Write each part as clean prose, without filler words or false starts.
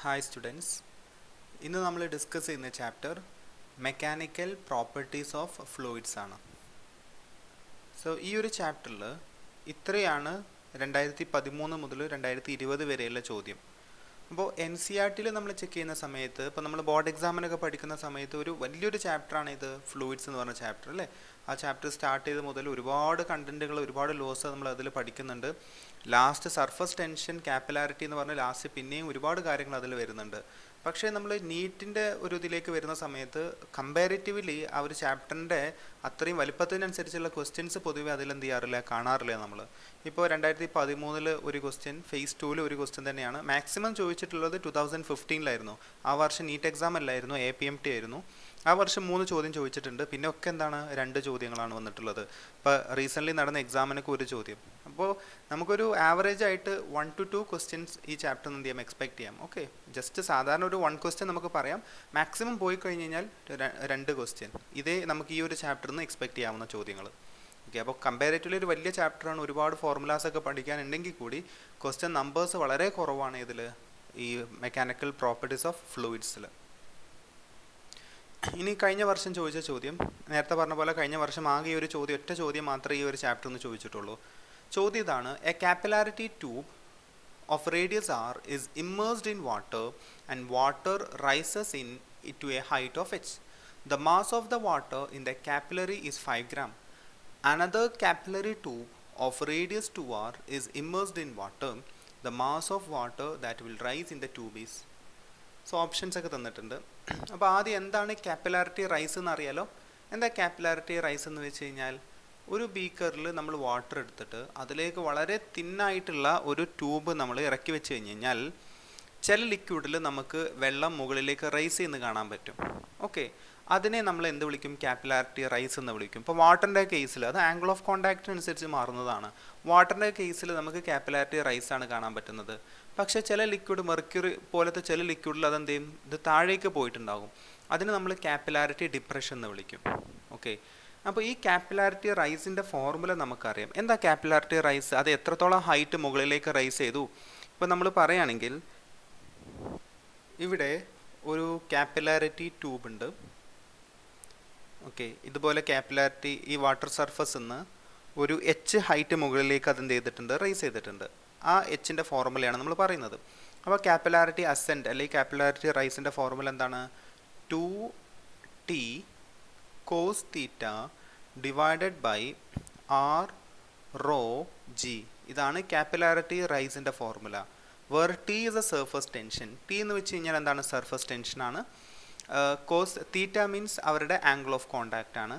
Hi students, ഇന്ന് നമ്മൾ discuss ചെയ്യുന്ന chapter mechanical properties of fluids ആണ്. സോ ഈ ഒരു ചാപ്റ്ററിൽ ഇത്രയാണ് 2013 മുതൽ 2020 വരെയുള്ള ചോദ്യം. അപ്പോൾ എൻ സി ആർ ടിയിൽ നമ്മൾ ചെക്ക് ചെയ്യുന്ന സമയത്ത്, ഇപ്പോൾ നമ്മൾ ബോർഡ് എക്സാമിനൊക്കെ പഠിക്കുന്ന സമയത്ത് ഒരു വലിയൊരു ചാപ്റ്ററാണ് ഇത് ഫ്ലൂയിഡ്സ് എന്ന് പറഞ്ഞ ചാപ്റ്റർ അല്ലേ. ആ ചാപ്റ്റർ സ്റ്റാർട്ട് ചെയ്ത് മുതൽ ഒരുപാട് കണ്ടൻറ്റുകൾ, ഒരുപാട് ലോസ് നമ്മൾ അതിൽ പഠിക്കുന്നുണ്ട്. ലാസ്റ്റ് സർഫസ് ടെൻഷൻ, കാപ്പിലാരിറ്റി എന്ന് പറഞ്ഞാൽ ലാസ്റ്റ് പിന്നെയും ഒരുപാട് കാര്യങ്ങൾ അതിൽ വരുന്നുണ്ട്. പക്ഷേ നമ്മൾ നീറ്റിൻ്റെ ഒരു ഇതിലേക്ക് വരുന്ന സമയത്ത് കമ്പാരിറ്റീവ്ലി ആ ഒരു ചാപ്റ്ററിൻ്റെ അത്രയും വലിപ്പത്തിനനുസരിച്ചുള്ള ക്വസ്റ്റ്യൻസ് പൊതുവെ അതിലെന്ത് ചെയ്യാറില്ല, കാണാറില്ല നമ്മൾ. ഇപ്പോൾ 2013 ഒരു ക്വസ്റ്റ്യൻ, ഫേസ് 2 ഒരു ക്വസ്റ്റ്യൻ തന്നെയാണ്. മാക്സിമം ചോദിച്ചിട്ടുള്ളത് 2015 ആ വർഷം നീറ്റ് എക്സാം അല്ലായിരുന്നു, APMT ആയിരുന്നു. ആ വർഷം 3 ചോദ്യം ചോദിച്ചിട്ടുണ്ട്. പിന്നെ ഒക്കെ എന്താണ്, 2 ചോദ്യങ്ങളാണ് വന്നിട്ടുള്ളത്. ഇപ്പോൾ റീസെൻ്റ്ലി നടന്ന എക്സാമിനൊക്കെ ഒരു ചോദ്യം. അപ്പോൾ നമുക്കൊരു ആവറേജ് ആയിട്ട് 1 to 2 ക്വസ്റ്റ്യൻസ് ഈ ചാപ്റ്ററിൽ എന്ത് ചെയ്യാം, എക്സ്പെക്ട് ചെയ്യാം. ഓക്കെ, ജസ്റ്റ് സാധാരണ ഒരു 1 ക്വസ്റ്റ്യൻ നമുക്ക് പറയാം. മാക്സിമം പോയി കഴിഞ്ഞ് കഴിഞ്ഞാൽ 2 ക്വസ്റ്റ്യൻ. ഇതേ നമുക്ക് ഈ ഒരു ചാപ്റ്ററിൽ നിന്ന് എക്സ്പെക്ട് ചെയ്യാവുന്ന ചോദ്യങ്ങൾ. ഓക്കെ, അപ്പോൾ കമ്പാരറ്റീവ്ലി ഒരു വലിയ ചാപ്റ്ററാണ്. ഒരുപാട് ഫോർമുലാസൊക്കെ പഠിക്കാനുണ്ടെങ്കിൽ കൂടി ക്വസ്റ്റ്യൻ നമ്പേഴ്സ് വളരെ കുറവാണ് ഇതിൽ, ഈ മെക്കാനിക്കൽ പ്രോപ്പർട്ടീസ് ഓഫ് ഫ്ലൂയിഡ്സിൽ. ഇനി കഴിഞ്ഞ വർഷം ചോദിച്ച ചോദ്യം, നേരത്തെ പറഞ്ഞ പോലെ കഴിഞ്ഞ വർഷം ആകെ ഒരു ചോദ്യം, ഒറ്റ ചോദ്യം മാത്രമേ ഈ ഒരു ചാപ്റ്ററിൽ നിന്ന് ചോദിച്ചിട്ടുള്ളൂ. ചോദ്യം ഇതാണ്: A capillarity tube of radius r is immersed in water and water rises in to a height of h. The mass of the water in the capillary is 5 gram. Another capillary tube of radius 2r is immersed in water. The mass of water that will rise in the tube is. So options ഒക്കെ തന്നിട്ടുണ്ട്. അപ്പോൾ ആദ്യം എന്താണ് capillarity rice എന്ന് അറിയാലോ. എന്താ capillarity rice എന്ന് വെച്ച് കഴിഞ്ഞാൽ, ഒരു ബീക്കറിൽ നമ്മൾ വാട്ടർ എടുത്തിട്ട് അതിലേക്ക് വളരെ തിന്നായിട്ടുള്ള ഒരു ട്യൂബ് നമ്മൾ ഇറക്കി വെച്ച് കഴിഞ്ഞ് കഴിഞ്ഞാൽ ചില ലിക്വിഡിൽ നമുക്ക് വെള്ളം മുകളിലേക്ക് റൈസ് ചെയ്യുന്ന കാണാൻ പറ്റും. ഓക്കെ, അതിനെ നമ്മൾ എന്ത് വിളിക്കും, കാപ്പിലാരിറ്റി റൈസ് എന്ന് വിളിക്കും. ഇപ്പോൾ വാട്ടറിൻ്റെ കേസിൽ അത് ആംഗിൾ ഓഫ് കോണ്ടാക്റ്റിനനുസരിച്ച് മാറുന്നതാണ്. വാട്ടറിൻ്റെ കേസിൽ നമുക്ക് കാപ്പിലാരിറ്റി റൈസ് ആണ് കാണാൻ പറ്റുന്നത്. പക്ഷേ ചില ലിക്വിഡ്, മെർക്യൂറി പോലത്തെ ചില ലിക്വിഡിൽ അതെന്ത് ചെയ്യും, ഇത് താഴേക്ക് പോയിട്ടുണ്ടാകും. അതിന് നമ്മൾ കാപ്പിലാരിറ്റി ഡിപ്രഷൻ എന്ന് വിളിക്കും. ഓക്കെ, അപ്പോൾ ഈ കാപ്പിലാരിറ്റി റൈസിൻ്റെ ഫോർമുല നമുക്കറിയാം. എന്താ കാപ്പിലാരിറ്റി റൈസ്? അത് എത്രത്തോളം ഹൈറ്റ് മുകളിലേക്ക് റൈസ് ചെയ്തു. ഇപ്പോൾ നമ്മൾ പറയുകയാണെങ്കിൽ ഇവിടെ ഒരു കാപ്പിലാരിറ്റി ട്യൂബ് ഉണ്ട്. ഓക്കെ, ഇതുപോലെ കാപ്പിലാരിറ്റി ഈ വാട്ടർ സർഫസിൽ നിന്ന് ഒരു H ഹൈറ്റ് മുകളിലേക്ക് അതെന്ത് ചെയ്തിട്ടുണ്ട്, റൈസ് ചെയ്തിട്ടുണ്ട്. ആ Hൻ്റെ ഫോർമുലയാണ് നമ്മൾ പറയുന്നത്. അപ്പോൾ കാപ്പിലാരിറ്റി അസെൻറ്റ് അല്ലെങ്കിൽ കാപ്പിലാരിറ്റി റൈസിൻ്റെ ഫോർമുല എന്താണ്? 2t cos theta divided by r rho g. ഇതാണ് കാപ്പിലാരിറ്റി റൈസിൻ്റെ formula. Where T is a surface tension. T എന്ന് വെച്ച് കഴിഞ്ഞാൽ എന്താണ്, സർഫസ് ടെൻഷനാണ്. കോസ് തീറ്റ മീൻസ് അവരുടെ ആംഗിൾ ഓഫ് കോണ്ടാക്റ്റ് ആണ്.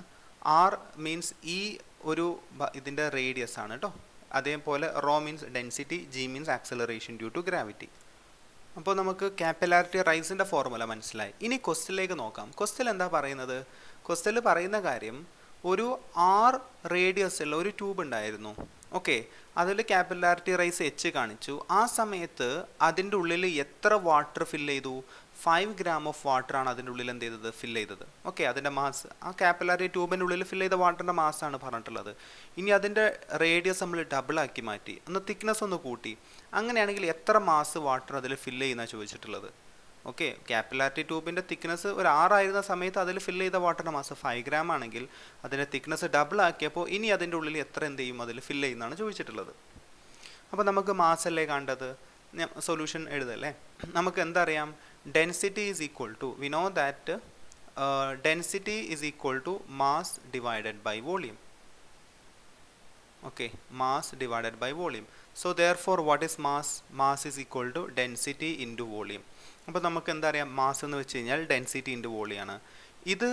R മീൻസ് ഈ ഒരു ഇതിൻ്റെ റേഡിയസ് ആണ് കേട്ടോ. അതേപോലെ rho means density, G means acceleration due to gravity. അപ്പോൾ നമുക്ക് കാപ്പിലാരിറ്റി റൈസിൻ്റെ ഫോർമുല മനസ്സിലായി. ഇനി ക്വസ്റ്റ്യനിലേക്ക് നോക്കാം. ക്വസ്റ്റ്യൻ എന്താ പറയുന്നത്? ക്വസ്റ്റ്യനിൽ പറയുന്ന കാര്യം, ഒരു R റേഡിയസ് ഉള്ള ഒരു ട്യൂബ് ഉണ്ടായിരുന്നു. ഓക്കെ, അതിൽ കാപ്പിലാരിറ്റി റൈസ് H കാണിച്ചു. ആ സമയത്ത് അതിൻ്റെ ഉള്ളിൽ എത്ര വാട്ടർ ഫില്ല് ചെയ്തു? 5 gram ഓഫ് വാട്ടറാണ് അതിൻ്റെ ഉള്ളിൽ എന്ത് ചെയ്തത്, ഫില്ല് ചെയ്തത്. ഓക്കെ, അതിൻ്റെ മാസ്, ആ കാപ്പിലാരി ട്യൂബിൻ്റെ ഉള്ളിൽ ഫില്ല് ചെയ്ത വാട്ടറിൻ്റെ മാസാണ് പറഞ്ഞിട്ടുള്ളത്. ഇനി അതിൻ്റെ റേഡിയസ് നമ്മൾ ഡബിളാക്കി മാറ്റി, ഒന്ന് തിക്നെസ് ഒന്ന് കൂട്ടി. അങ്ങനെയാണെങ്കിൽ എത്ര മാസ് വാട്ടർ അതിൽ ഫില്ല് ചെയ്യുന്നതാണ് ചോദിച്ചിട്ടുള്ളത്. ഓക്കെ, കാപ്പിലാരിറ്റി ട്യൂബിൻ്റെ തിക്നെസ് ഒരു 6 ആയിരുന്ന സമയത്ത് അതിൽ ഫില്ല് ചെയ്ത വാട്ടറിൻ്റെ മാസ് 5 gram ആണെങ്കിൽ അതിൻ്റെ തിക്നെസ് ഡബിൾ ആക്കിയപ്പോൾ ഇനി അതിൻ്റെ ഉള്ളിൽ എത്ര എന്ത് ചെയ്യും, അതിൽ ഫില്ല് ചെയ്യുന്നതാണ് ചോദിച്ചിട്ടുള്ളത്. അപ്പോൾ നമുക്ക് മാസ് അല്ലേ കണ്ടത്, സൊല്യൂഷൻ എഴുതല്ലേ. നമുക്ക് എന്തറിയാം, density is equal to, we know that density is equal to mass divided by volume. Okay, mass divided by volume. So therefore what is mass? Mass is equal to density into volume. അപ്പോൾ നമുക്ക് എന്താ അറിയാം, mass എന്ന് വെച്ച് കഴിഞ്ഞാൽ density into വോളിയാണ്. ഇത്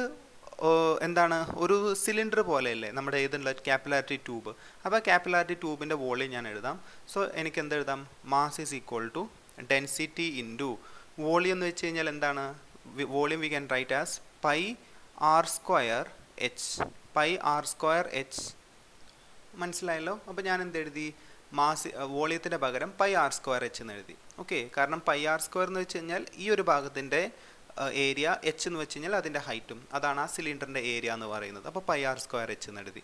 എന്താണ്, ഒരു സിലിണ്ടർ പോലെയല്ലേ നമ്മുടെ ഏതുള്ള കാപ്പിലാരിറ്റി ട്യൂബ്. അപ്പോൾ കാപ്പിലാരിറ്റി ട്യൂബിൻ്റെ വോളിയം ഞാൻ എഴുതാം. സോ എനിക്ക് എന്തെഴുതാം, mass is equal to density into volume എന്ന് വെച്ച് കഴിഞ്ഞാൽ എന്താണ്, volume we can write as pi r square h. Pi r square h മനസ്സിലായല്ലോ. അപ്പോൾ ഞാൻ എന്തെഴുതി, മാസ് വോളിയത്തിൻ്റെ പകരം പൈ ആർ സ്ക്വയർ എച്ച് എന്ന് എഴുതി. ഓക്കെ, കാരണം പൈ ആർ സ്ക്വയർ എന്ന് വെച്ച് കഴിഞ്ഞാൽ ഈ ഒരു ഭാഗത്തിൻ്റെ ഏരിയ, H എന്ന് വെച്ച് കഴിഞ്ഞാൽ അതിൻ്റെ ഹൈറ്റും, അതാണ് ആ സിലിണ്ടറിൻ്റെ ഏരിയ എന്ന് പറയുന്നത്. അപ്പോൾ പൈ ആർ സ്ക്വയർ എച്ച് എന്ന് എഴുതി.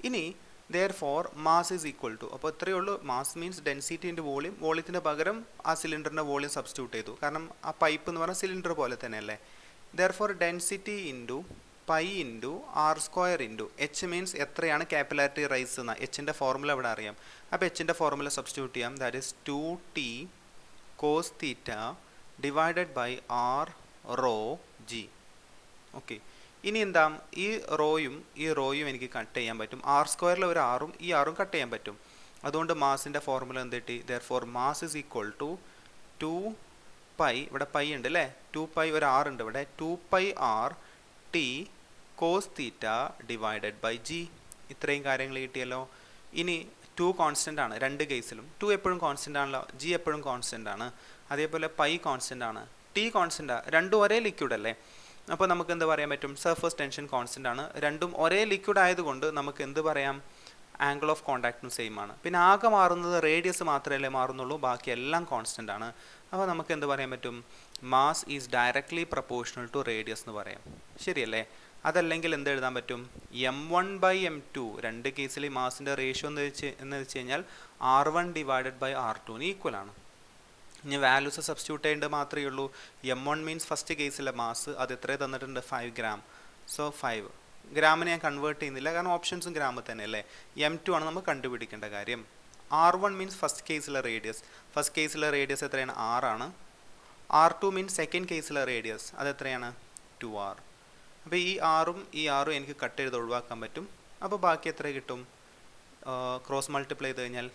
ഇനി Therefore mass is equal to, അപ്പോൾ ഇത്രയേ ഉള്ളൂ. Mass means density into volume. വോളിയത്തിന് പകരം ആ സിലിണ്ടറിൻ്റെ വോളിയം സബ്സ്റ്റിറ്റ്യൂട്ട് ചെയ്തു, കാരണം ആ പൈപ്പ് എന്ന് പറഞ്ഞാൽ സിലിണ്ടർ പോലെ തന്നെയല്ലേ. Therefore density into pi into R square into H means എത്രയാണ് കാപ്പിലാരിറ്റി റൈസ് എന്ന എച്ചിൻ്റെ ഫോർമുല ഇവിടെ അറിയാം. അപ്പോൾ എച്ചിൻ്റെ ഫോർമുല സബ്സ്റ്റിറ്റ്യൂട്ട് ചെയ്യാം. That is 2t cos theta divided by R rho G. Okay, ഇനി എന്താ, ഈ റോയും എനിക്ക് കട്ട് ചെയ്യാൻ പറ്റും. ആർ സ്ക്വയറിൽ ഒരു ആറും ഈ ആറും കട്ട് ചെയ്യാൻ പറ്റും. അതുകൊണ്ട് മാസിൻ്റെ ഫോർമുല എന്ത് കിട്ടി? Therefore mass is equal to 2 pi, ഇവിടെ പൈ ഉണ്ട് അല്ലേ, 2 പൈ ഒരു ആർ ഉണ്ട് ഇവിടെ, 2 pi R T cos theta divided by G. ഇത്രയും കാര്യങ്ങൾ കിട്ടിയല്ലോ. ഇനി 2 കോൺസ്റ്റൻ്റ് ആണ് രണ്ട് കേസിലും. 2 എപ്പോഴും കോൺസ്റ്റൻ്റ് ആണല്ലോ, ജി എപ്പോഴും കോൺസ്റ്റൻ്റ് ആണ്. അതേപോലെ പൈ കോൺസ്റ്റൻ്റ് ആണ്, ടി കോൺസ്റ്റൻ്റ് ആണ്. രണ്ടും ഒരേ ലിക്വിഡ് അല്ലേ. അപ്പോൾ നമുക്ക് എന്ത് പറയാൻ പറ്റും? സർഫസ് ടെൻഷൻ കോൺസ്റ്റൻ്റ് ആണ്. രണ്ടും ഒരേ ലിക്വിഡ് ആയതുകൊണ്ട് നമുക്ക് എന്ത് പറയാം? ആംഗിൾ ഓഫ് കോണ്ടാക്റ്റും സെയിം ആണ്. പിന്നെ ആകെ മാറുന്നത് റേഡിയസ് മാത്രമല്ലേ മാറുന്നുള്ളൂ, ബാക്കി എല്ലാം കോൺസ്റ്റൻ്റ് ആണ്. അപ്പോൾ നമുക്ക് എന്ത് പറയാൻ പറ്റും? Mass is directly proportional to radius എന്ന് പറയാം. ശരിയല്ലേ? അതല്ലെങ്കിൽ എന്ത് എഴുതാൻ പറ്റും? m1/m2. രണ്ട് കേസിൽ മാസിൻ്റെ റേഷ്യോ എന്ന് വെച്ച് കഴിഞ്ഞാൽ r1 divided by r2 equal ആണ്. ഇനി വാല്യൂസ് സബ്സ്റ്റിറ്റ്യൂട്ട് ചെയ്യേണ്ടത് മാത്രമേ ഉള്ളൂ. m1 മീൻസ് ഫസ്റ്റ് കേസിലെ മാസ്, അത് എത്ര തന്നിട്ടുണ്ട്? 5 ഗ്രാം. സോ 5 ഗ്രാമിനെ ഞാൻ കൺവേർട്ട് ചെയ്യുന്നില്ല, കാരണം ഓപ്ഷൻസും ഗ്രാം തന്നെ അല്ലേ. m2 ആണ് നമുക്ക് കണ്ടുപിടിക്കേണ്ട കാര്യം. r1 മീൻസ് ഫസ്റ്റ് കേസിലെ റേഡിയസ്. ഫസ്റ്റ് കേസിലെ റേഡിയസ് എത്രയാണ്? 6 ആണ്. r2 മീൻസ് സെക്കൻഡ് കേസിലെ റേഡിയസ്, അത് എത്രയാണ്? 2r. അപ്പോൾ ഈ ആറും എനിക്ക് കട്ട് ചെയ്ത് ഒഴിവാക്കാൻ പറ്റും. അപ്പോൾ ബാക്കി എത്ര കിട്ടും? ക്രോസ് മൾട്ടിപ്ലൈ ചെയ്ത് കഴിഞ്ഞാൽ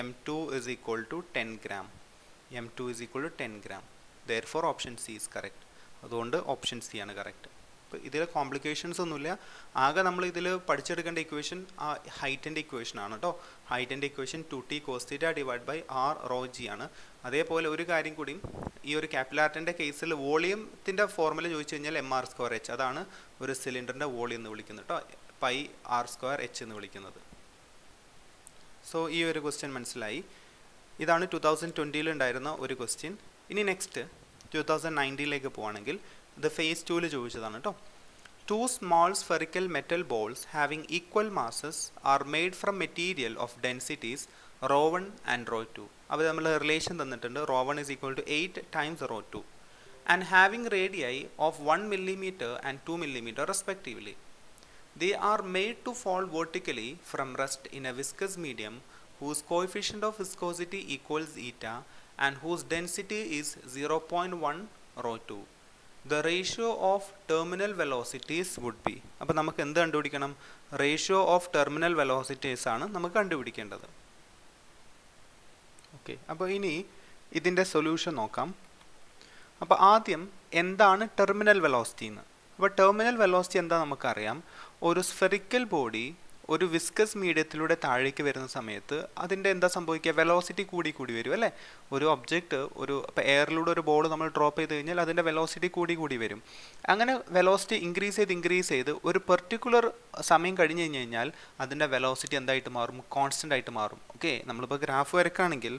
m2 is equal to 10 gram. m2 is equal to 10 gram. Therefore option C is correct. അതുകൊണ്ട് ഓപ്ഷൻ സി ആണ് കറക്റ്റ്. അപ്പോൾ ഇതിൽ കോംപ്ലിക്കേഷൻസ് ഒന്നുമില്ല. ആകെ നമ്മൾ ഇതിൽ പഠിച്ചെടുക്കേണ്ട ഇക്വേഷൻ ആ ഹൈറ്റിൻ്റെ ഇക്വേഷൻ ആണ് കേട്ടോ. ഹൈറ്റിൻ്റെ equation 2t cos θ divide by R rho G ആണ്. അതേപോലെ ഒരു കാര്യം കൂടി, ഈ ഒരു കാപ്പിലാരിറ്റിൻ്റെ കേസിൽ വോളിയത്തിൻ്റെ ഫോർമുല ചോദിച്ചു കഴിഞ്ഞാൽ mr²h, അതാണ് ഒരു സിലിണ്ടറിൻ്റെ വോളിയം എന്ന് വിളിക്കുന്നത് കേട്ടോ, പൈ r²h എന്ന് വിളിക്കുന്നത്. സോ ഈ ഒരു ക്വസ്റ്റ്യൻ മനസ്സിലായി. ഇതാണ് 2020 ഉണ്ടായിരുന്ന ഒരു ക്വസ്റ്റ്യൻ. ഇനി നെക്സ്റ്റ് 2019 പോവുകയാണെങ്കിൽ ഇത് ഫേസ് 2 ചോദിച്ചതാണ് കേട്ടോ. 2 small spherical metal balls having equal masses are made from material of densities ρ1 and ρ2. അപ്പോൾ നമ്മൾ റിലേഷൻ തന്നിട്ടുണ്ട്. ρ1 is equal to 8 times ρ2 and having radii of 1 millimeter and 2 millimeter respectively. They are made to fall vertically from rest in a viscous medium whose coefficient of viscosity equals eta and whose density is 0.1 ρ2. The ratio of terminal velocities would be. അപ്പോൾ നമുക്ക് എന്ത് കണ്ടുപിടിക്കണം? Ratio of terminal velocities ആണ് നമുക്ക് കണ്ടുപിടിക്കേണ്ടത്. Okay, അപ്പോൾ ഇനി ഇതിൻ്റെ സൊല്യൂഷൻ നോക്കാം. അപ്പോൾ ആദ്യം എന്താണ് ടെർമിനൽ വെലോസിറ്റി എന്ന്? അപ്പോൾ ടെർമിനൽ വെലോസിറ്റി എന്താ നമുക്കറിയാം. ഒരു സ്ഫെറിക്കൽ ബോഡി ഒരു വിസ്കസ് മീഡിയത്തിലൂടെ താഴേക്ക് വരുന്ന സമയത്ത് അതിൻ്റെ എന്താ സംഭവിക്കുക? വെലോസിറ്റി കൂടി വരും അല്ലേ. ഒരു ഒബ്ജക്റ്റ് ഇപ്പോൾ എയറിലൂടെ ഒരു ബോൾ നമ്മൾ ഡ്രോപ്പ് ചെയ്ത് കഴിഞ്ഞാൽ അതിൻ്റെ വെലോസിറ്റി കൂടി വരും. അങ്ങനെ വെലോസിറ്റി ഇൻക്രീസ് ചെയ്ത് ഒരു പെർട്ടിക്കുലർ സമയം കഴിഞ്ഞ് കഴിഞ്ഞാൽ അതിൻ്റെ വെലോസിറ്റി എന്തായിട്ട് മാറും? കോൺസ്റ്റൻ്റ് ആയിട്ട് മാറും. ഓക്കെ, നമ്മളിപ്പോൾ ഗ്രാഫ് വരയ്ക്കുകയാണെങ്കിൽ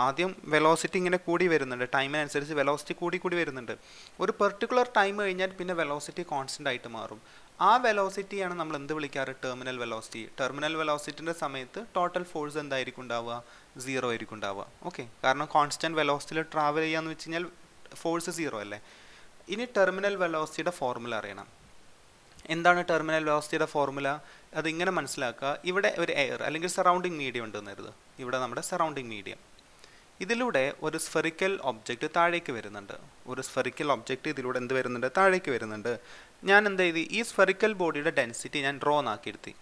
ആദ്യം വെലോസിറ്റി ഇങ്ങനെ കൂടി വരുന്നുണ്ട്, ടൈമിനനുസരിച്ച് വെലോസിറ്റി കൂടി വരുന്നുണ്ട്. ഒരു പെർട്ടിക്കുലർ ടൈം കഴിഞ്ഞാൽ പിന്നെ വെലോസിറ്റി കോൺസ്റ്റൻ്റ് ആയിട്ട് മാറും. ആ വെലോസിറ്റിയാണ് നമ്മൾ എന്ത് വിളിക്കാറ്? Terminal velocity. ടെർമിനൽ വെലോസിറ്റിൻ്റെ സമയത്ത് ടോട്ടൽ ഫോഴ്സ് എന്തായിരിക്കും ഉണ്ടാവുക? 0 ആയിരിക്കും ഉണ്ടാവുക. ഓക്കെ, കാരണം കോൺസ്റ്റൻറ്റ് വെലോസിറ്റിയിൽ ട്രാവൽ ചെയ്യാന്ന് വെച്ച് കഴിഞ്ഞാൽ ഫോഴ്സ് 0 അല്ലേ. ഇനി ടെർമിനൽ വെലോസിറ്റിയുടെ ഫോർമുല അറിയണം. എന്താണ് ടെർമിനൽ വെലോസിറ്റിയുടെ ഫോർമുല? അതിങ്ങനെ മനസ്സിലാക്കുക. ഇവിടെ ഒരു എയർ അല്ലെങ്കിൽ സറൗണ്ടിങ് മീഡിയം ഉണ്ടെന്ന് കരുതുക. ഇവിടെ നമ്മുടെ സറൗണ്ടിങ് മീഡിയം, ഇതിലൂടെ ഒരു സ്ഫെറിക്കൽ ഒബ്ജക്റ്റ് താഴേക്ക് വരുന്നുണ്ട്. ഒരു സ്ഫെറിക്കൽ ഒബ്ജക്റ്റ് ഇതിലൂടെ എന്ത് വരുന്നുണ്ട്? താഴേക്ക് വരുന്നുണ്ട്. ഞാൻ എന്ത് ചെയ്തു? ഈ സ്ഫെറിക്കൽ ബോഡിയുടെ ഡെൻസിറ്റി ഞാൻ റോ എന്നാക്കിയെടുത്തി.